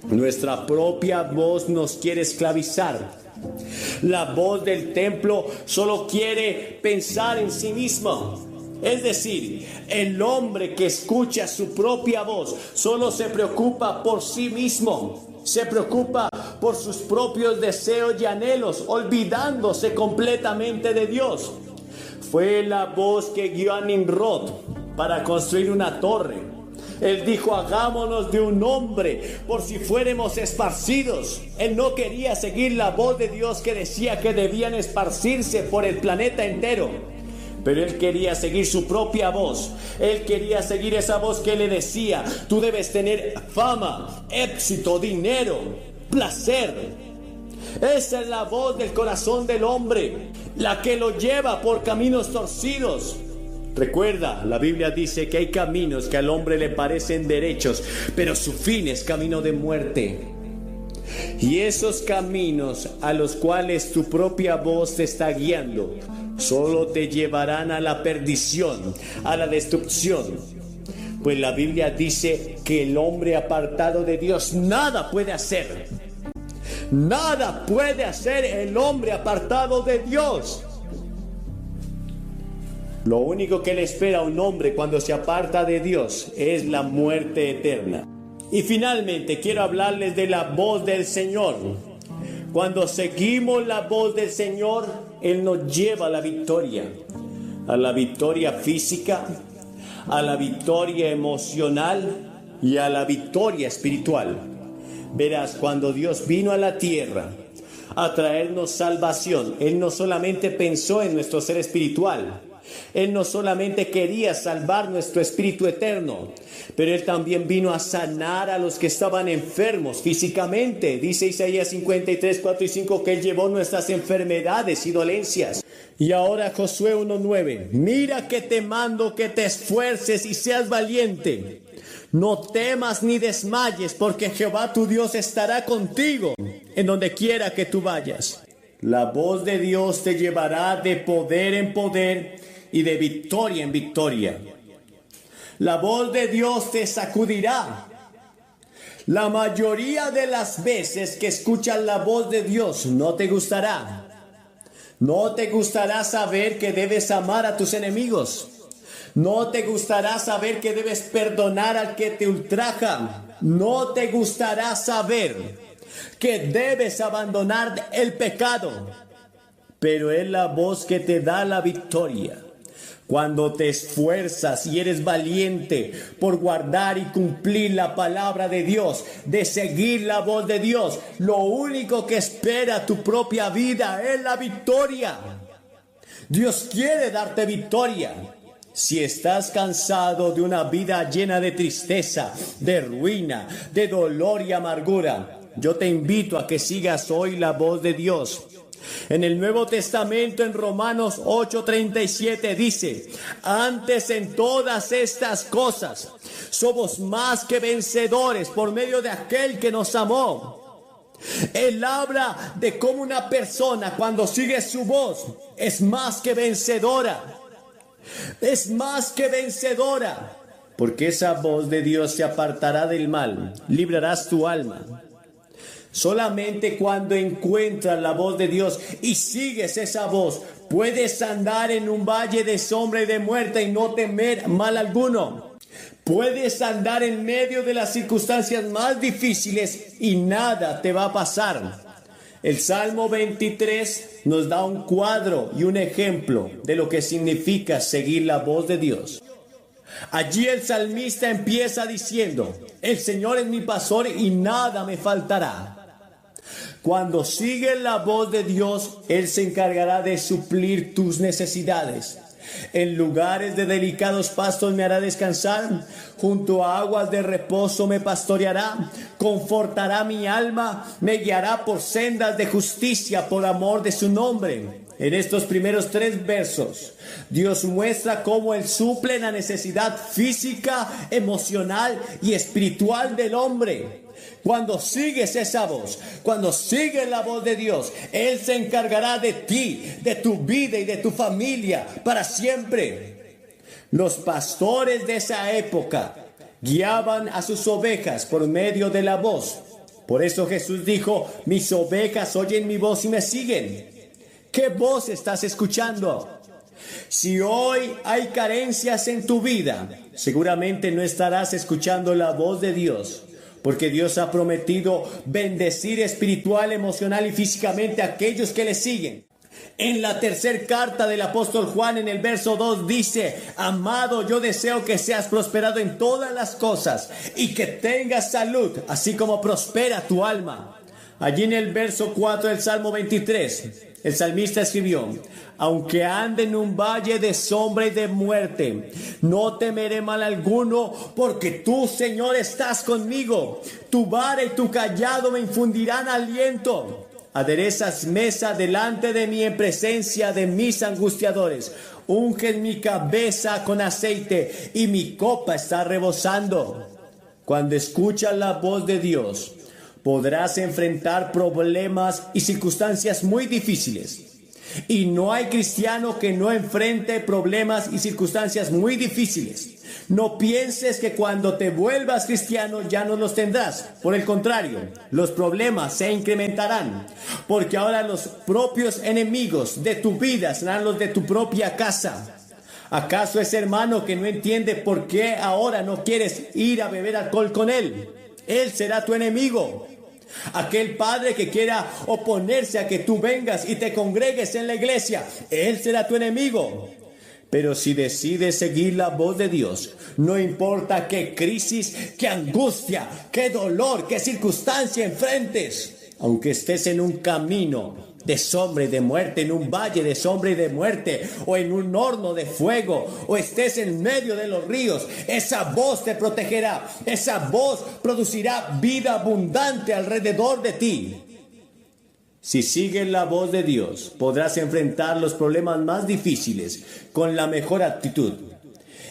Nuestra propia voz nos quiere esclavizar. La voz del templo solo quiere pensar en sí mismo. Es decir, el hombre que escucha su propia voz solo se preocupa por sí mismo. Se preocupa por sus propios deseos y anhelos, olvidándose completamente de Dios. Fue la voz que guió a Nimrod para construir una torre. Él dijo: hagámonos de un hombre por si fuéramos esparcidos. Él no quería seguir la voz de Dios que decía que debían esparcirse por el planeta entero. Pero él quería seguir su propia voz. Él quería seguir esa voz que le decía: tú debes tener fama, éxito, dinero, placer. Esa es la voz del corazón del hombre, la que lo lleva por caminos torcidos. Recuerda, la Biblia dice que hay caminos que al hombre le parecen derechos, pero su fin es camino de muerte. Y esos caminos a los cuales tu propia voz te está guiando solo te llevarán a la perdición, a la destrucción. Pues la Biblia dice que el hombre apartado de Dios nada puede hacer. Nada puede hacer el hombre apartado de Dios. Lo único que le espera a un hombre cuando se aparta de Dios es la muerte eterna. Y finalmente quiero hablarles de la voz del Señor. Cuando seguimos la voz del Señor, Él nos lleva a la victoria física, a la victoria emocional y a la victoria espiritual. Verás, cuando Dios vino a la tierra a traernos salvación, Él no solamente pensó en nuestro ser espiritual, Él no solamente quería salvar nuestro espíritu eterno, pero Él también vino a sanar a los que estaban enfermos físicamente. Dice Isaías 53, 4 y 5 que Él llevó nuestras enfermedades y dolencias. Y ahora Josué 1:9: mira que te mando que te esfuerces y seas valiente. No temas ni desmayes, porque Jehová tu Dios estará contigo en donde quiera que tú vayas. La voz de Dios te llevará de poder en poder y de victoria en victoria. La voz de Dios te sacudirá. La mayoría de las veces que escuchas la voz de Dios no te gustará. No te gustará saber que debes amar a tus enemigos. No te gustará saber que debes perdonar al que te ultraja. No te gustará saber que debes abandonar el pecado. Pero es la voz que te da la victoria. Cuando te esfuerzas y eres valiente por guardar y cumplir la palabra de Dios, de seguir la voz de Dios, lo único que espera tu propia vida es la victoria. Dios quiere darte victoria. Si estás cansado de una vida llena de tristeza, de ruina, de dolor y amargura, yo te invito a que sigas hoy la voz de Dios. En el Nuevo Testamento, en Romanos 8:37 dice: antes en todas estas cosas somos más que vencedores por medio de aquel que nos amó. Él habla de cómo una persona, cuando sigue su voz, es más que vencedora. Es más que vencedora, porque esa voz de Dios te apartará del mal, librarás tu alma. Solamente cuando encuentras la voz de Dios y sigues esa voz, puedes andar en un valle de sombra y de muerte y no temer mal alguno. Puedes andar en medio de las circunstancias más difíciles y nada te va a pasar. El Salmo 23 nos da un cuadro y un ejemplo de lo que significa seguir la voz de Dios. Allí el salmista empieza diciendo: el Señor es mi pastor y nada me faltará. Cuando sigues la voz de Dios, Él se encargará de suplir tus necesidades. En lugares de delicados pastos me hará descansar, junto a aguas de reposo me pastoreará, confortará mi alma, me guiará por sendas de justicia por amor de su nombre. En estos primeros 3 versos, Dios muestra cómo Él suple la necesidad física, emocional y espiritual del hombre. Cuando sigues esa voz, cuando sigues la voz de Dios, Él se encargará de ti, de tu vida y de tu familia para siempre. Los pastores de esa época guiaban a sus ovejas por medio de la voz. Por eso Jesús dijo: mis ovejas oyen mi voz y me siguen. ¿Qué voz estás escuchando? Si hoy hay carencias en tu vida, seguramente no estarás escuchando la voz de Dios, porque Dios ha prometido bendecir espiritual, emocional y físicamente a aquellos que le siguen. En la tercera carta del apóstol Juan, en el verso 2 dice: amado, yo deseo que seas prosperado en todas las cosas y que tengas salud, así como prospera tu alma. Allí en el verso 4 del Salmo 23, el salmista escribió: aunque ande en un valle de sombra y de muerte, no temeré mal alguno, porque tú, Señor, estás conmigo. Tu vara y tu cayado me infundirán aliento. Aderezas mesa delante de mí en presencia de mis angustiadores. Unges mi cabeza con aceite y mi copa está rebosando. Cuando escuchas la voz de Dios, podrás enfrentar problemas y circunstancias muy difíciles. Y no hay cristiano que no enfrente problemas y circunstancias muy difíciles. No pienses que cuando te vuelvas cristiano ya no los tendrás. Por el contrario, los problemas se incrementarán, porque ahora los propios enemigos de tu vida serán los de tu propia casa. ¿Acaso ese hermano que no entiende por qué ahora no quieres ir a beber alcohol con él? Él será tu enemigo. Aquel padre que quiera oponerse a que tú vengas y te congregues en la iglesia, él será tu enemigo. Pero si decides seguir la voz de Dios, no importa qué crisis, qué angustia, qué dolor, qué circunstancia enfrentes, aunque estés en un camino de sombra y de muerte, en un valle de sombra y de muerte, o en un horno de fuego, o estés en medio de los ríos, esa voz te protegerá, esa voz producirá vida abundante alrededor de ti. Si sigues la voz de Dios, podrás enfrentar los problemas más difíciles con la mejor actitud.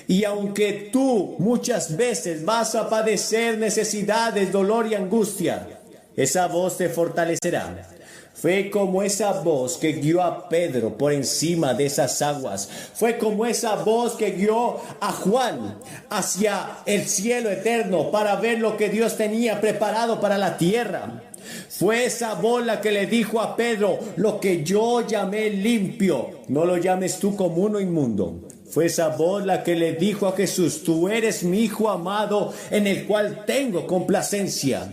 Y aunque tú muchas veces vas a padecer necesidades, dolor y angustia, esa voz te fortalecerá. Fue como esa voz que guió a Pedro por encima de esas aguas. Fue como esa voz que guió a Juan hacia el cielo eterno para ver lo que Dios tenía preparado para la tierra. Fue esa voz la que le dijo a Pedro: lo que yo llamé limpio, no lo llames tú común o inmundo. Fue esa voz la que le dijo a Jesús: tú eres mi Hijo amado en el cual tengo complacencia.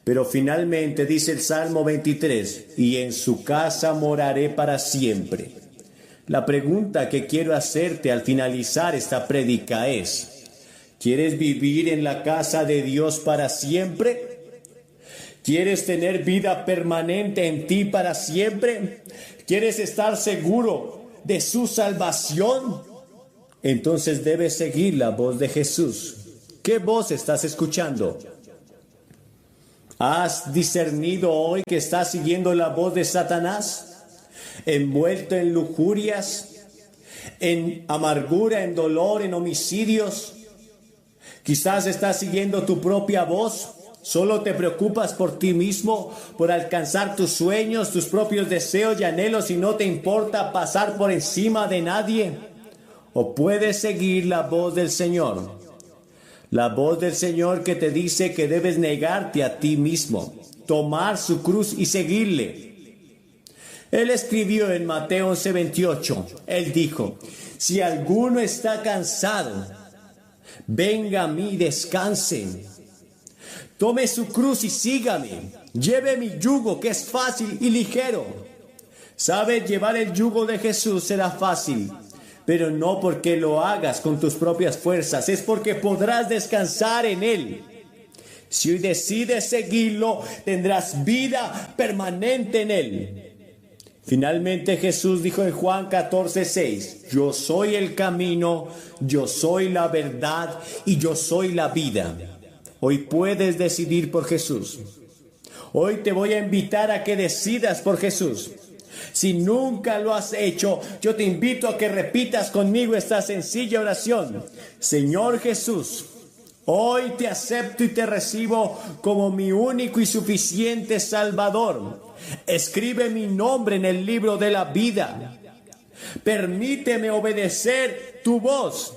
Pero finalmente dice el Salmo 23: y en su casa moraré para siempre. La pregunta que quiero hacerte al finalizar esta prédica es: ¿quieres vivir en la casa de Dios para siempre? ¿Quieres tener vida permanente en ti para siempre? ¿Quieres estar seguro de su salvación? Entonces debes seguir la voz de Jesús. ¿Qué voz estás escuchando? ¿Has discernido hoy que estás siguiendo la voz de Satanás? ¿Envuelto en lujurias, en amargura, en dolor, en homicidios? Quizás estás siguiendo tu propia voz. Solo te preocupas por ti mismo, por alcanzar tus sueños, tus propios deseos y anhelos, y no te importa pasar por encima de nadie. O puedes seguir la voz del Señor. La voz del Señor que te dice que debes negarte a ti mismo, tomar su cruz y seguirle. Él escribió en Mateo 11:28, Él dijo: si alguno está cansado, venga a mí y descanse. Tome su cruz y sígame. Lleve mi yugo, que es fácil y ligero. Sabes, llevar el yugo de Jesús será fácil, pero no porque lo hagas con tus propias fuerzas, es porque podrás descansar en Él. Si hoy decides seguirlo, tendrás vida permanente en Él. Finalmente Jesús dijo en Juan 14:6, yo soy el camino, yo soy la verdad y yo soy la vida. Hoy puedes decidir por Jesús. Hoy te voy a invitar a que decidas por Jesús. Si nunca lo has hecho, yo te invito a que repitas conmigo esta sencilla oración. Señor Jesús, hoy te acepto y te recibo como mi único y suficiente Salvador. Escribe mi nombre en el libro de la vida. Permíteme obedecer tu voz.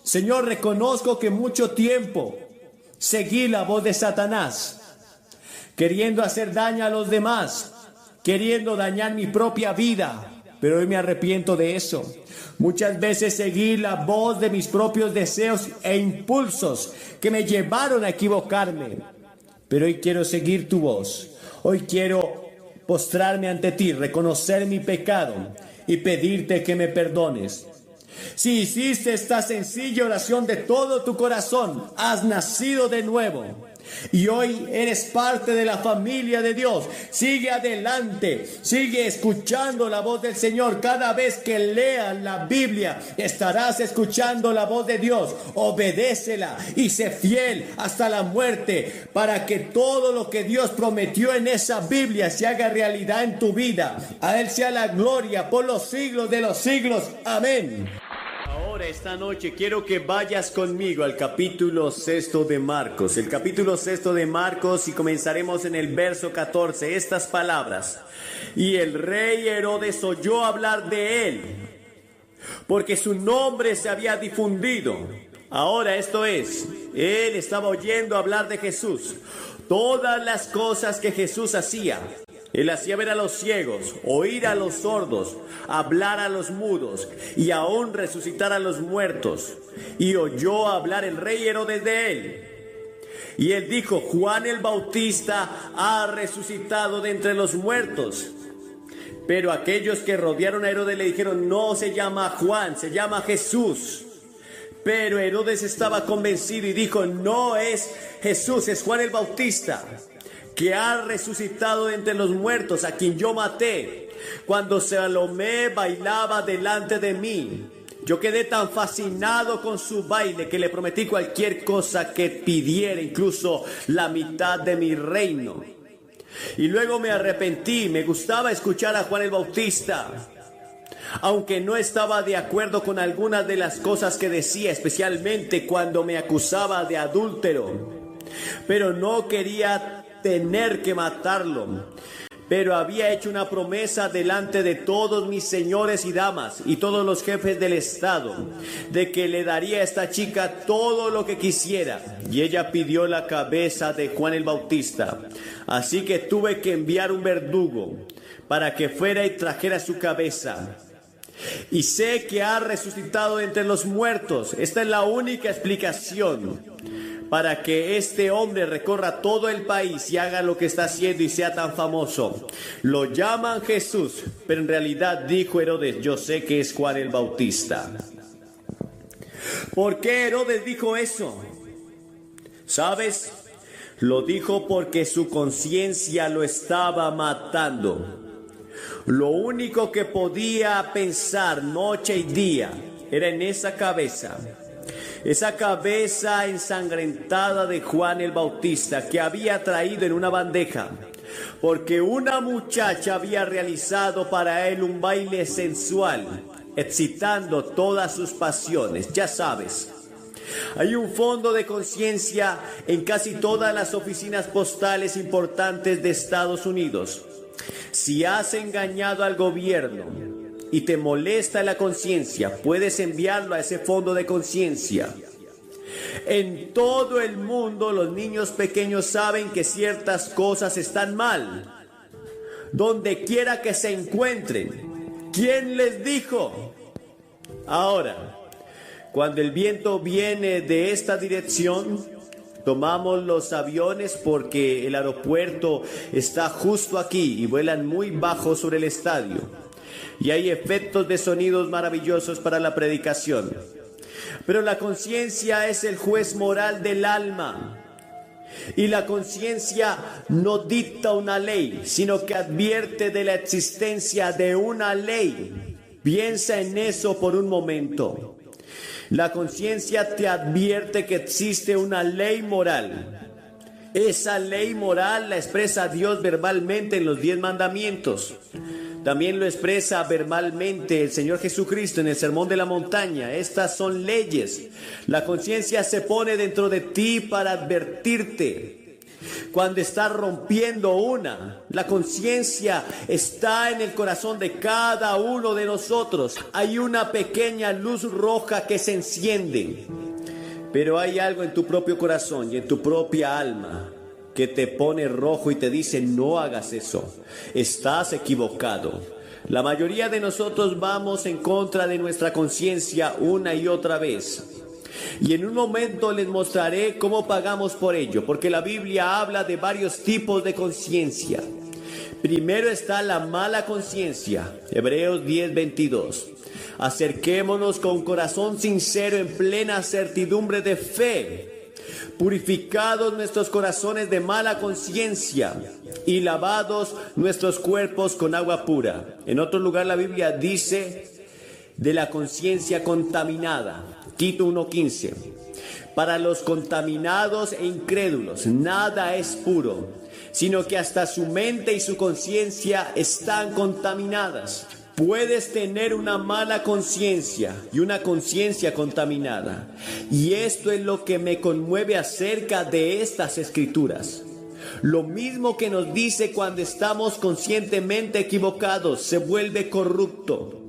Señor, reconozco que mucho tiempo seguí la voz de Satanás, queriendo hacer daño a los demás, queriendo dañar mi propia vida, pero hoy me arrepiento de eso. Muchas veces seguí la voz de mis propios deseos e impulsos que me llevaron a equivocarme, pero hoy quiero seguir tu voz. Hoy quiero postrarme ante ti, reconocer mi pecado y pedirte que me perdones. Si hiciste esta sencilla oración de todo tu corazón, has nacido de nuevo y hoy eres parte de la familia de Dios. Sigue adelante, sigue escuchando la voz del Señor. Cada vez que leas la Biblia, estarás escuchando la voz de Dios. Obedécela y sé fiel hasta la muerte, para que todo lo que Dios prometió en esa Biblia se haga realidad en tu vida. A Él sea la gloria por los siglos de los siglos. Amén. Ahora, esta noche, quiero que vayas conmigo al capítulo 6 de Marcos. El capítulo 6 de Marcos, y comenzaremos en el verso 14. Estas palabras: y el rey Herodes oyó hablar de él, porque su nombre se había difundido. Ahora, esto es, él estaba oyendo hablar de Jesús. Todas las cosas que Jesús hacía. Él hacía ver a los ciegos, oír a los sordos, hablar a los mudos y aún resucitar a los muertos. Y oyó hablar el rey Herodes de él. Y él dijo: Juan el Bautista ha resucitado de entre los muertos. Pero aquellos que rodearon a Herodes le dijeron: no se llama Juan, se llama Jesús. Pero Herodes estaba convencido y dijo: no es Jesús, es Juan el Bautista, que ha resucitado de entre los muertos, a quien yo maté cuando Salomé bailaba delante de mí. Yo quedé tan fascinado con su baile que le prometí cualquier cosa que pidiera, incluso la mitad de mi reino. Y luego me arrepentí. Me gustaba escuchar a Juan el Bautista, aunque no estaba de acuerdo con algunas de las cosas que decía, especialmente cuando me acusaba de adúltero. Pero no quería tener que matarlo. Pero había hecho una promesa delante de todos mis señores y damas y todos los jefes del estado, de que le daría a esta chica todo lo que quisiera. Y ella pidió la cabeza de Juan el Bautista. Así que tuve que enviar un verdugo para que fuera y trajera su cabeza. Y sé que ha resucitado entre los muertos. Esta es la única explicación para que este hombre recorra todo el país y haga lo que está haciendo y sea tan famoso. Lo llaman Jesús, pero en realidad dijo Herodes, yo sé que es Juan el Bautista. ¿Por qué Herodes dijo eso? ¿Sabes? Lo dijo porque su conciencia lo estaba matando. Lo único que podía pensar noche y día era en esa cabeza ensangrentada de Juan el Bautista que había traído en una bandeja, porque una muchacha había realizado para él un baile sensual, excitando todas sus pasiones. Ya sabes, hay un fondo de conciencia en casi todas las oficinas postales importantes de Estados Unidos. Si has engañado al gobierno y te molesta la conciencia, puedes enviarlo a ese fondo de conciencia. En todo el mundo los niños pequeños saben que ciertas cosas están mal, donde quiera que se encuentren. ¿Quién les dijo? Ahora, cuando el viento viene de esta dirección, tomamos los aviones porque el aeropuerto está justo aquí y vuelan muy bajo sobre el estadio. Y hay efectos de sonidos maravillosos para la predicación. Pero la conciencia es el juez moral del alma. Y la conciencia no dicta una ley, sino que advierte de la existencia de una ley. Piensa en eso por un momento. La conciencia te advierte que existe una ley moral. Esa ley moral la expresa Dios verbalmente en los 10 mandamientos. También lo expresa verbalmente el Señor Jesucristo en el Sermón de la Montaña. Estas son leyes. La conciencia se pone dentro de ti para advertirte cuando estás rompiendo una. La conciencia está en el corazón de cada uno de nosotros. Hay una pequeña luz roja que se enciende. Pero hay algo en tu propio corazón y en tu propia alma que te pone rojo y te dice, no hagas eso, estás equivocado. La mayoría de nosotros vamos en contra de nuestra conciencia una y otra vez. Y en un momento les mostraré cómo pagamos por ello, porque la Biblia habla de varios tipos de conciencia. Primero está la mala conciencia, Hebreos 10:22. Acerquémonos con corazón sincero en plena certidumbre de fe, purificados nuestros corazones de mala conciencia y lavados nuestros cuerpos con agua pura. En otro lugar la Biblia dice de la conciencia contaminada, Tito 1:15. Para los contaminados e incrédulos nada es puro, sino que hasta su mente y su conciencia están contaminadas. Puedes tener una mala conciencia y una conciencia contaminada. Y esto es lo que me conmueve acerca de estas escrituras. Lo mismo que nos dice cuando estamos conscientemente equivocados, se vuelve corrupto.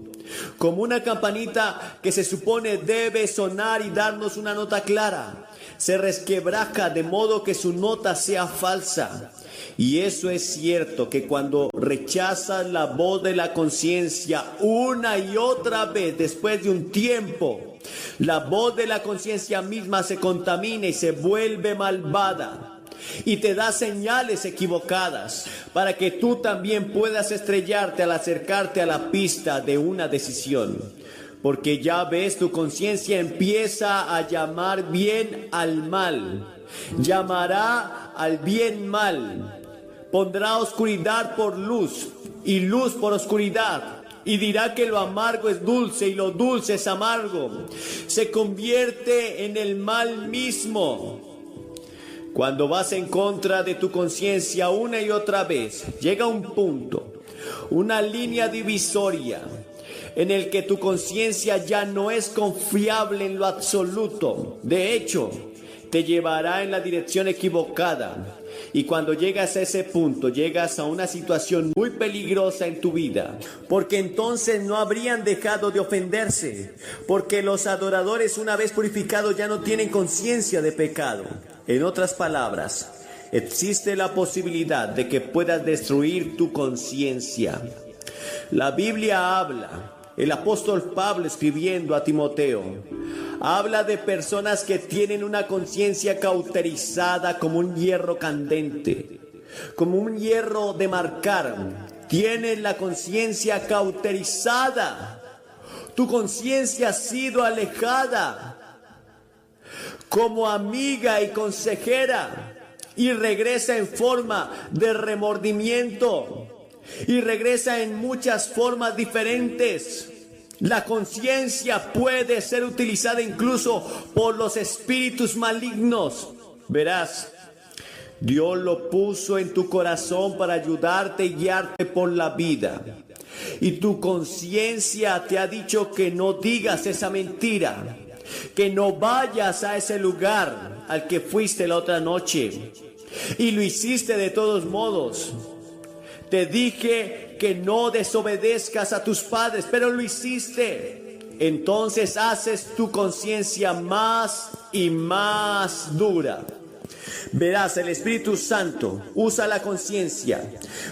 Como una campanita que se supone debe sonar y darnos una nota clara, se resquebraja de modo que su nota sea falsa. Y eso es cierto, que cuando rechazas la voz de la conciencia una y otra vez, después de un tiempo, la voz de la conciencia misma se contamina y se vuelve malvada. Y te da señales equivocadas para que tú también puedas estrellarte al acercarte a la pista de una decisión. Porque ya ves, tu conciencia empieza a llamar bien al mal. Llamará al bien mal. Pondrá oscuridad por luz y luz por oscuridad. Y dirá que lo amargo es dulce y lo dulce es amargo. Se convierte en el mal mismo. Cuando vas en contra de tu conciencia una y otra vez, llega un punto, una línea divisoria, en el que tu conciencia ya no es confiable en lo absoluto. De hecho, te llevará en la dirección equivocada. Y cuando llegas a ese punto, llegas a una situación muy peligrosa en tu vida, porque entonces no habrían dejado de ofenderse, porque los adoradores, una vez purificados, ya no tienen conciencia de pecado. En otras palabras, existe la posibilidad de que puedas destruir tu conciencia. La Biblia habla, el apóstol Pablo escribiendo a Timoteo, Habla de personas que tienen una conciencia cauterizada como un hierro candente, como un hierro de marcar. Tienes la conciencia cauterizada. Tu conciencia ha sido alejada como amiga y consejera y regresa en forma de remordimiento y regresa en muchas formas diferentes. La conciencia puede ser utilizada incluso por los espíritus malignos. Verás, Dios lo puso en tu corazón para ayudarte y guiarte por la vida. Y tu conciencia te ha dicho que no digas esa mentira, que no vayas a ese lugar al que fuiste la otra noche. Y lo hiciste de todos modos. Te dije que no desobedezcas a tus padres, pero lo hiciste. Entonces haces tu conciencia más y más dura. Verás, el Espíritu Santo usa la conciencia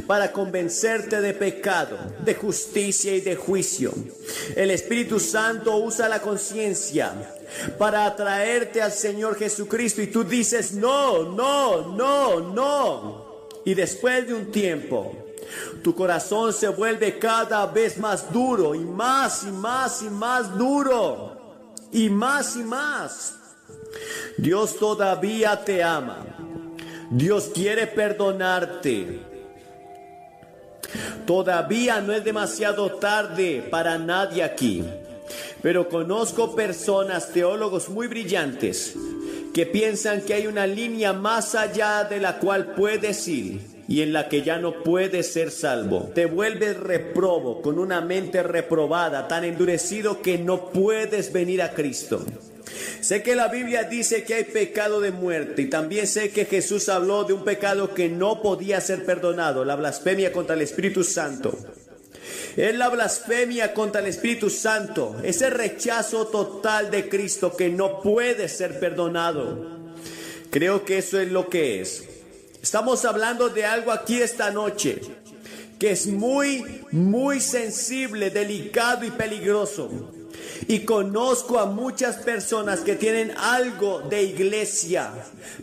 para convencerte de pecado, de justicia y de juicio. El Espíritu Santo usa la conciencia para atraerte al Señor Jesucristo y tú dices no, no, no, no. Y después de un tiempo, tu corazón se vuelve cada vez más duro y más y más y más duro y más y más. Dios todavía te ama. Dios quiere perdonarte. Todavía no es demasiado tarde para nadie aquí. Pero conozco personas, teólogos muy brillantes, que piensan que hay una línea más allá de la cual puedes ir y en la que ya no puedes ser salvo. Te vuelves reprobo, con una mente reprobada, tan endurecido que no puedes venir a Cristo. Sé que la Biblia dice que hay pecado de muerte y también sé que Jesús habló de un pecado que no podía ser perdonado, la blasfemia contra el Espíritu Santo. Es la blasfemia contra el Espíritu Santo, ese rechazo total de Cristo que no puede ser perdonado. Creo que eso es lo que es. Estamos hablando de algo aquí esta noche que es muy, muy sensible, delicado y peligroso. Y conozco a muchas personas que tienen algo de iglesia,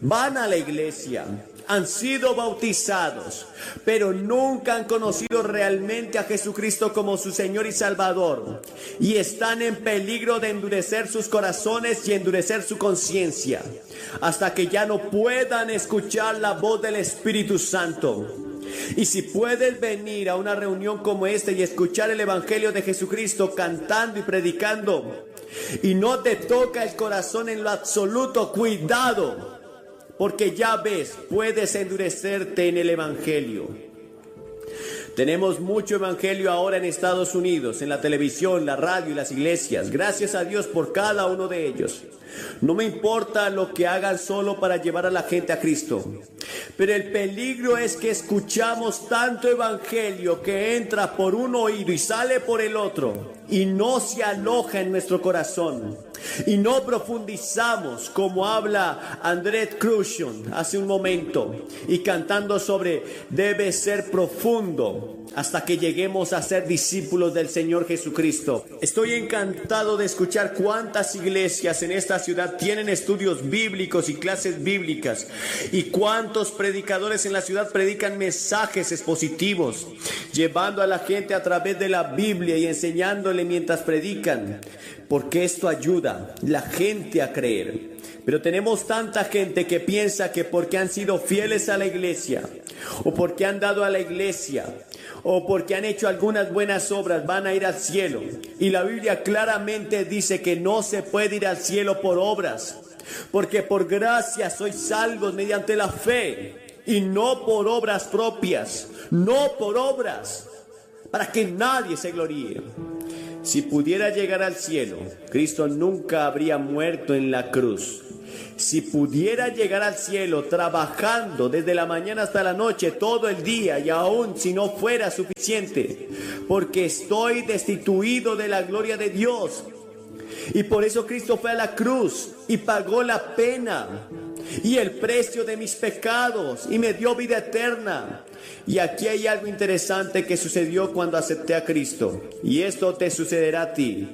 van a la iglesia, han sido bautizados, pero nunca han conocido realmente a Jesucristo como su Señor y Salvador. Y están en peligro de endurecer sus corazones y endurecer su conciencia, hasta que ya no puedan escuchar la voz del Espíritu Santo. Y si puedes venir a una reunión como esta y escuchar el Evangelio de Jesucristo cantando y predicando, y no te toca el corazón en lo absoluto, cuidado, porque ya ves, puedes endurecerte en el Evangelio. Tenemos mucho evangelio ahora en Estados Unidos, en la televisión, la radio y las iglesias. Gracias a Dios por cada uno de ellos. No me importa lo que hagan solo para llevar a la gente a Cristo. Pero el peligro es que escuchamos tanto evangelio que entra por un oído y sale por el otro y no se aloja en nuestro corazón. Y no profundizamos como habla Andrés Crucian hace un momento y cantando sobre debe ser profundo hasta que lleguemos a ser discípulos del Señor Jesucristo. Estoy encantado de escuchar cuántas iglesias en esta ciudad tienen estudios bíblicos y clases bíblicas y cuántos predicadores en la ciudad predican mensajes expositivos, llevando a la gente a través de la Biblia y enseñándole mientras predican, porque esto ayuda a la gente a creer. Pero tenemos tanta gente que piensa que porque han sido fieles a la iglesia, o porque han dado a la iglesia, o porque han hecho algunas buenas obras, van a ir al cielo. Y la Biblia claramente dice que no se puede ir al cielo por obras, porque por gracia sois salvos mediante la fe, y no por obras propias, no por obras, para que nadie se gloríe. Si pudiera llegar al cielo, Cristo nunca habría muerto en la cruz. Si pudiera llegar al cielo trabajando desde la mañana hasta la noche, todo el día, y aún si no fuera suficiente, porque estoy destituido de la gloria de Dios. Y por eso Cristo fue a la cruz y pagó la pena. y el precio de mis pecados y me dio vida eterna. Y aquí hay algo interesante que sucedió cuando acepté a Cristo, y esto te sucederá a ti.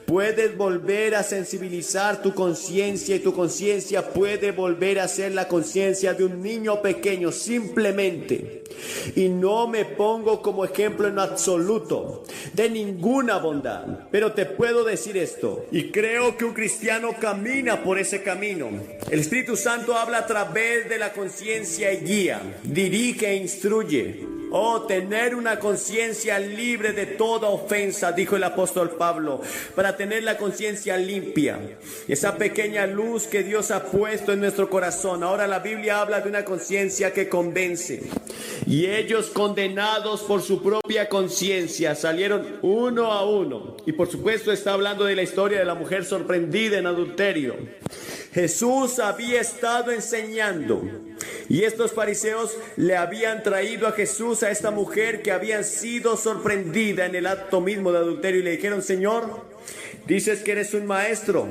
Puedes volver a sensibilizar tu conciencia, y tu conciencia puede volver a ser la conciencia de un niño pequeño simplemente. Y no me pongo como ejemplo en absoluto de ninguna bondad, pero te puedo decir esto, y creo que un cristiano camina por ese camino. El Espíritu Santo habla a través de la conciencia y guía, dirige e instruye. Oh, tener una conciencia libre de toda ofensa, dijo el apóstol Pablo, para tener la conciencia limpia. Esa pequeña luz que Dios ha puesto en nuestro corazón. Ahora la Biblia habla de una conciencia que convence. Y ellos, condenados por su propia conciencia, salieron uno a uno. Y por supuesto está hablando de la historia de la mujer sorprendida en adulterio. Jesús había estado enseñando, y estos fariseos le habían traído a Jesús a esta mujer que había sido sorprendida en el acto mismo de adulterio, y le dijeron: Señor, dices que eres un maestro,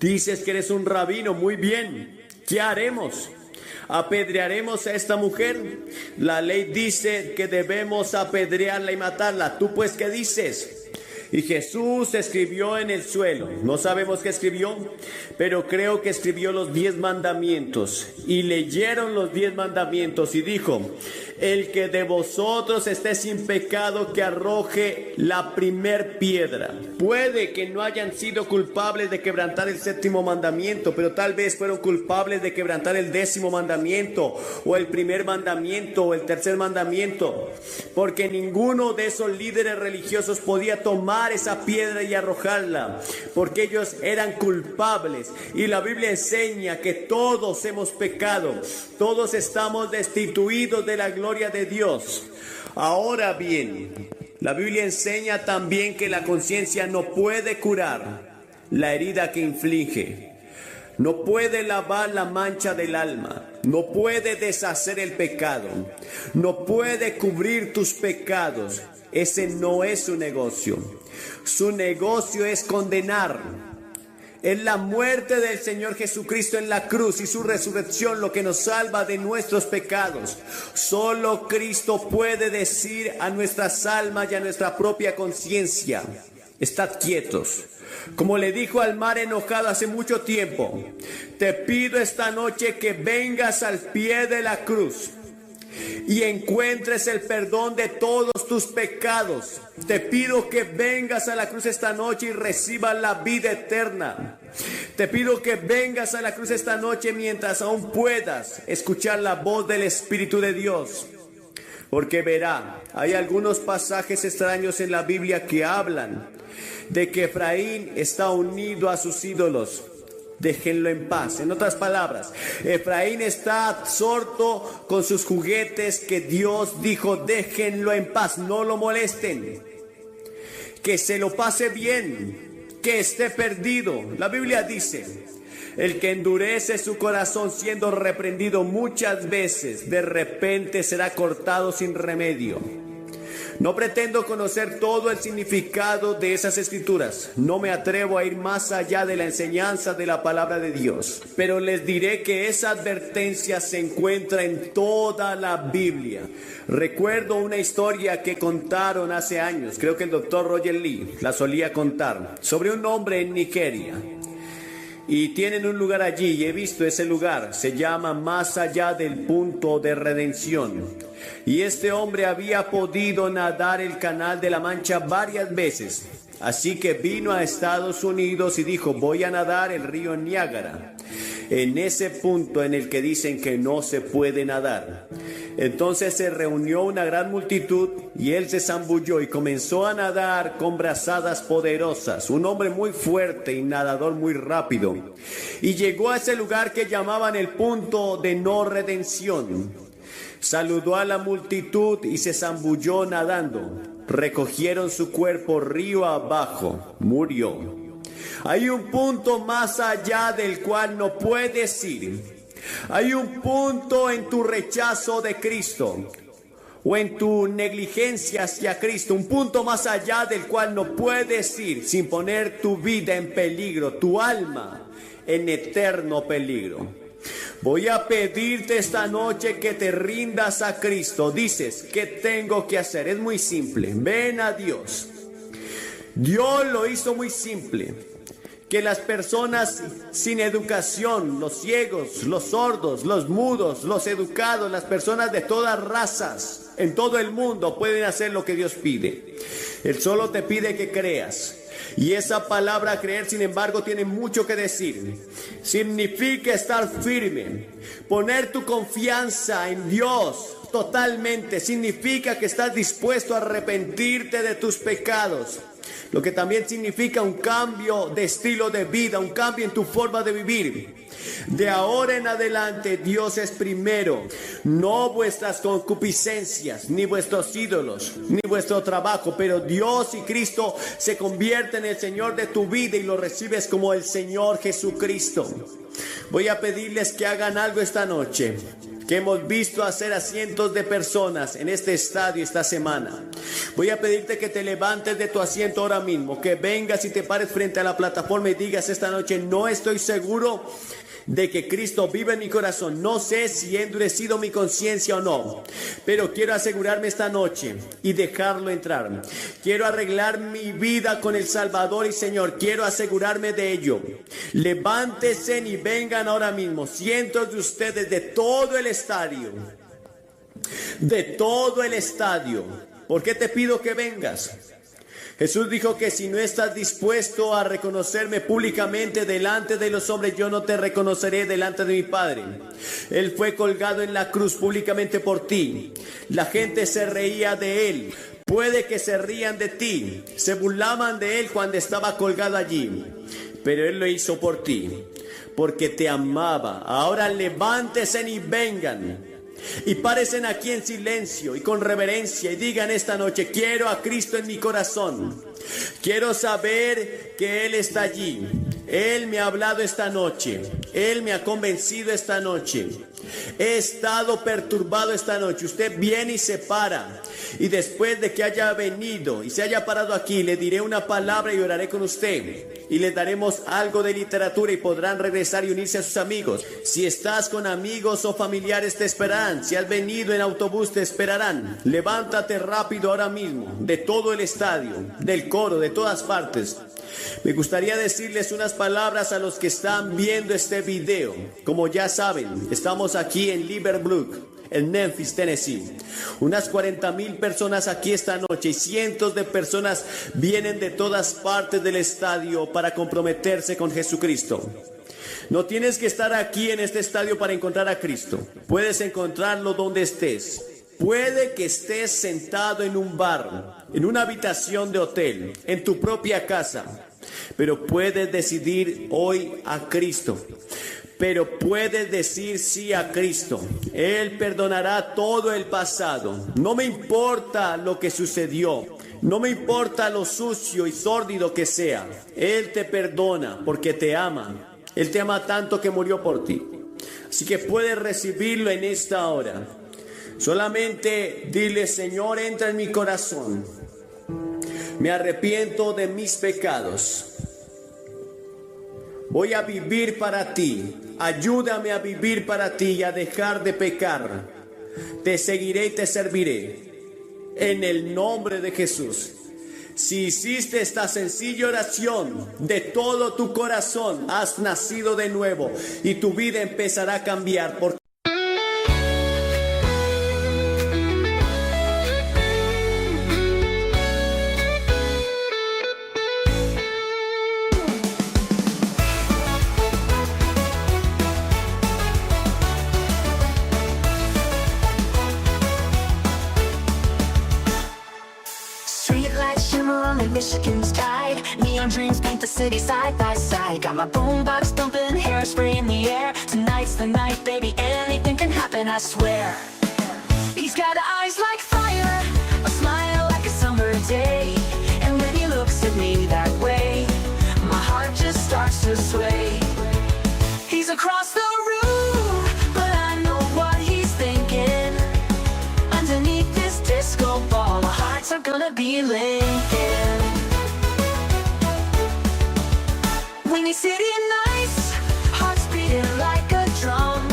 dices que eres un rabino, muy bien, ¿qué haremos? ¿Apedrearemos a esta mujer? La ley dice que debemos apedrearla y matarla. ¿Tú pues qué dices? Y Jesús escribió en el suelo. No sabemos qué escribió, pero creo que escribió los 10 mandamientos. Y leyeron los 10 mandamientos y dijo: el que de vosotros esté sin pecado, que arroje la primer piedra. Puede que no hayan sido culpables de quebrantar el 7º mandamiento, pero tal vez fueron culpables de quebrantar el 10º mandamiento, o el primer mandamiento, o el tercer mandamiento, porque ninguno de esos líderes religiosos podía tomar esa piedra y arrojarla, porque ellos eran culpables. Y la Biblia enseña que todos hemos pecado, todos estamos destituidos de la gloria de Dios. Ahora bien, la Biblia enseña también que la conciencia no puede curar la herida que inflige, no puede lavar la mancha del alma, no puede deshacer el pecado, no puede cubrir tus pecados. Ese no es su negocio. Su negocio es condenar. Es la muerte del Señor Jesucristo en la cruz y su resurrección lo que nos salva de nuestros pecados. Solo Cristo puede decir a nuestras almas y a nuestra propia conciencia: estad quietos. Como le dijo al mar enojado hace mucho tiempo: te pido esta noche que vengas al pie de la cruz y encuentres el perdón de todos tus pecados. Te pido que vengas a la cruz esta noche y recibas la vida eterna. Te pido que vengas a la cruz esta noche mientras aún puedas escuchar la voz del Espíritu de Dios. Porque verá, hay algunos pasajes extraños en la Biblia que hablan de que Efraín está unido a sus ídolos. Déjenlo en paz. En otras palabras, Efraín está absorto con sus juguetes que Dios dijo: déjenlo en paz, no lo molesten, que se lo pase bien, que esté perdido. La Biblia dice: el que endurece su corazón siendo reprendido muchas veces, de repente será cortado sin remedio. No pretendo conocer todo el significado de esas escrituras. No me atrevo a ir más allá de la enseñanza de la palabra de Dios. Pero les diré que esa advertencia se encuentra en toda la Biblia. Recuerdo una historia que contaron hace años, creo que el doctor Roger Lee la solía contar, sobre un hombre en Nigeria. Y tienen un lugar allí, y he visto ese lugar, se llama Más Allá del Punto de Redención. Y este hombre había podido nadar el Canal de la Mancha varias veces. Así que vino a Estados Unidos y dijo: voy a nadar el río Niágara, en ese punto en el que dicen que no se puede nadar. Entonces se reunió una gran multitud y él se zambulló y comenzó a nadar con brazadas poderosas. Un hombre muy fuerte y nadador muy rápido. Y llegó a ese lugar que llamaban el punto de no redención. Saludó a la multitud y se zambulló nadando. Recogieron su cuerpo río abajo. Murió. Hay un punto más allá del cual no puedes ir. Hay un punto en tu rechazo de Cristo o en tu negligencia hacia Cristo, un punto más allá del cual no puedes ir sin poner tu vida en peligro, tu alma en eterno peligro. Voy a pedirte esta noche que te rindas a Cristo. Dices, ¿qué tengo que hacer? Es muy simple. Ven a Dios. Dios lo hizo muy simple. Que las personas sin educación, los ciegos, los sordos, los mudos, los educados, las personas de todas razas, en todo el mundo pueden hacer lo que Dios pide. Él solo te pide que creas. Y esa palabra creer, sin embargo, tiene mucho que decir. Significa estar firme, poner tu confianza en Dios totalmente. Significa que estás dispuesto a arrepentirte de tus pecados. Lo que también significa un cambio de estilo de vida, un cambio en tu forma de vivir. De ahora en adelante Dios es primero, no vuestras concupiscencias, ni vuestros ídolos, ni vuestro trabajo, pero Dios y Cristo se convierten en el Señor de tu vida y lo recibes como el Señor Jesucristo. Voy a pedirles que hagan algo esta noche, que hemos visto hacer a cientos de personas en este estadio esta semana. Voy a pedirte que te levantes de tu asiento ahora mismo, que vengas y te pares frente a la plataforma y digas esta noche: no estoy seguro de que Cristo vive en mi corazón. No sé si he endurecido mi conciencia o no, pero quiero asegurarme esta noche y dejarlo entrar. Quiero arreglar mi vida con el Salvador y Señor. Quiero asegurarme de ello. Levántense y vengan ahora mismo. Cientos de ustedes de todo el estadio. De todo el estadio. ¿Por qué te pido que vengas? Jesús dijo que si no estás dispuesto a reconocerme públicamente delante de los hombres, yo no te reconoceré delante de mi Padre. Él fue colgado en la cruz públicamente por ti. La gente se reía de él. Puede que se rían de ti. Se burlaban de él cuando estaba colgado allí. Pero él lo hizo por ti, porque te amaba. Ahora levántese y vengan. Y párense aquí en silencio y con reverencia y digan esta noche: quiero a Cristo en mi corazón. Quiero saber que Él está allí. Él me ha hablado esta noche. Él me ha convencido esta noche. He estado perturbado esta noche. Usted viene y se para. Y después de que haya venido y se haya parado aquí, le diré una palabra y oraré con usted. Y le daremos algo de literatura y podrán regresar y unirse a sus amigos. Si estás con amigos o familiares, te esperarán. Si has venido en autobús, te esperarán. Levántate rápido ahora mismo, de todo el estadio, del coro, de todas partes. Me gustaría decirles unas palabras a los que están viendo este video. Como ya saben, estamos aquí en Liberty, en Memphis, Tennessee. Unas 40,000 personas aquí esta noche y cientos de personas vienen de todas partes del estadio para comprometerse con Jesucristo. No tienes que estar aquí en este estadio para encontrar a Cristo. Puedes encontrarlo donde estés. Puede que estés sentado en un bar, en una habitación de hotel, en tu propia casa, pero puedes decidir hoy a Cristo. Pero puedes decir sí a Cristo. Él perdonará todo el pasado. No me importa lo que sucedió. No me importa lo sucio y sórdido que sea. Él te perdona porque te ama. Él te ama tanto que murió por ti. Así que puedes recibirlo en esta hora. Solamente dile: Señor, entra en mi corazón. Me arrepiento de mis pecados. Voy a vivir para ti. Ayúdame a vivir para ti y a dejar de pecar. Te seguiré y te serviré. En el nombre de Jesús. Si hiciste esta sencilla oración de todo tu corazón, has nacido de nuevo y tu vida empezará a cambiar. Porque Michigan's tide, neon dreams paint the city side by side. Got my boombox thumping, hairspray in the air. Tonight's the night, baby, anything can happen, I swear. He's got eyes like fire, a smile like a summer day. And when he looks at me that way, my heart just starts to sway. He's across the room, but I know what he's thinking. Underneath this disco ball, our hearts are gonna be linking. Windy City nights, hearts beating like a drum.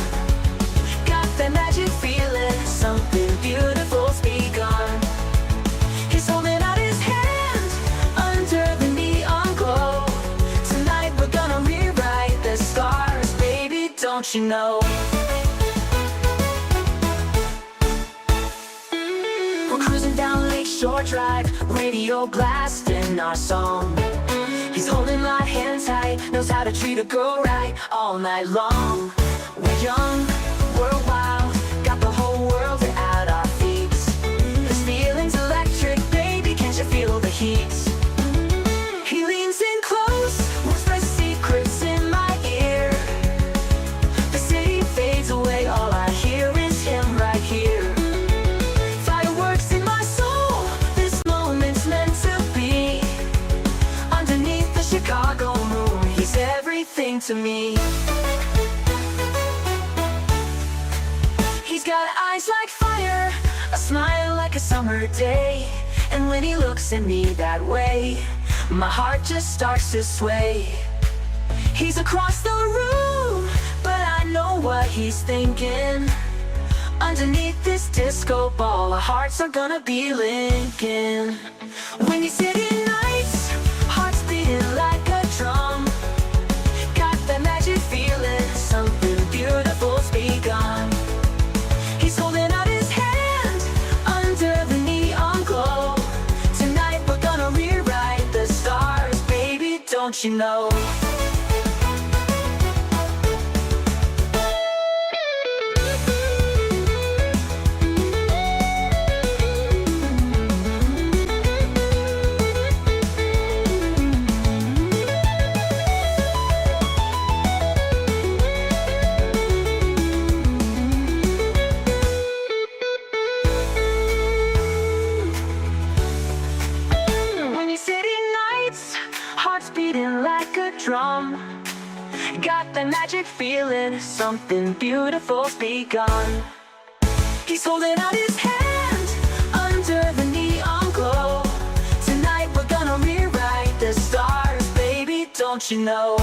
beautiful's begun. He's holding out his hand under the neon glow. Tonight we're gonna rewrite the stars, baby, don't you know? We're cruising down Lakeshore Drive, radio blasting our song. He's holding my hand tight, knows how to treat a girl right all night long. We're young, we're wild, got the whole world at our feet. This feeling's electric, baby, can't you feel the heat? He leans in close, whispers secrets in my ear. The city fades away, all I hear is him right here. Fireworks in my soul, this moment's meant to be. Underneath the Chicago moon, he's everything to me. He's got eyes like fire, a smile like a summer day. And when he looks at me that way, my heart just starts to sway. He's across the room, but I know what he's thinking. Underneath this disco ball, our hearts are gonna be linking. When you city nights, hearts beating like a drum. Got that magic feeling, something beautiful's begun. He's holding out his hand under the neon glow. Tonight we're gonna rewrite the stars, baby, don't you know? Beating like a drum. Got that magic feeling, something beautiful's begun. He's holding out his hand under the neon glow. Tonight we're gonna rewrite the stars, baby, don't you know?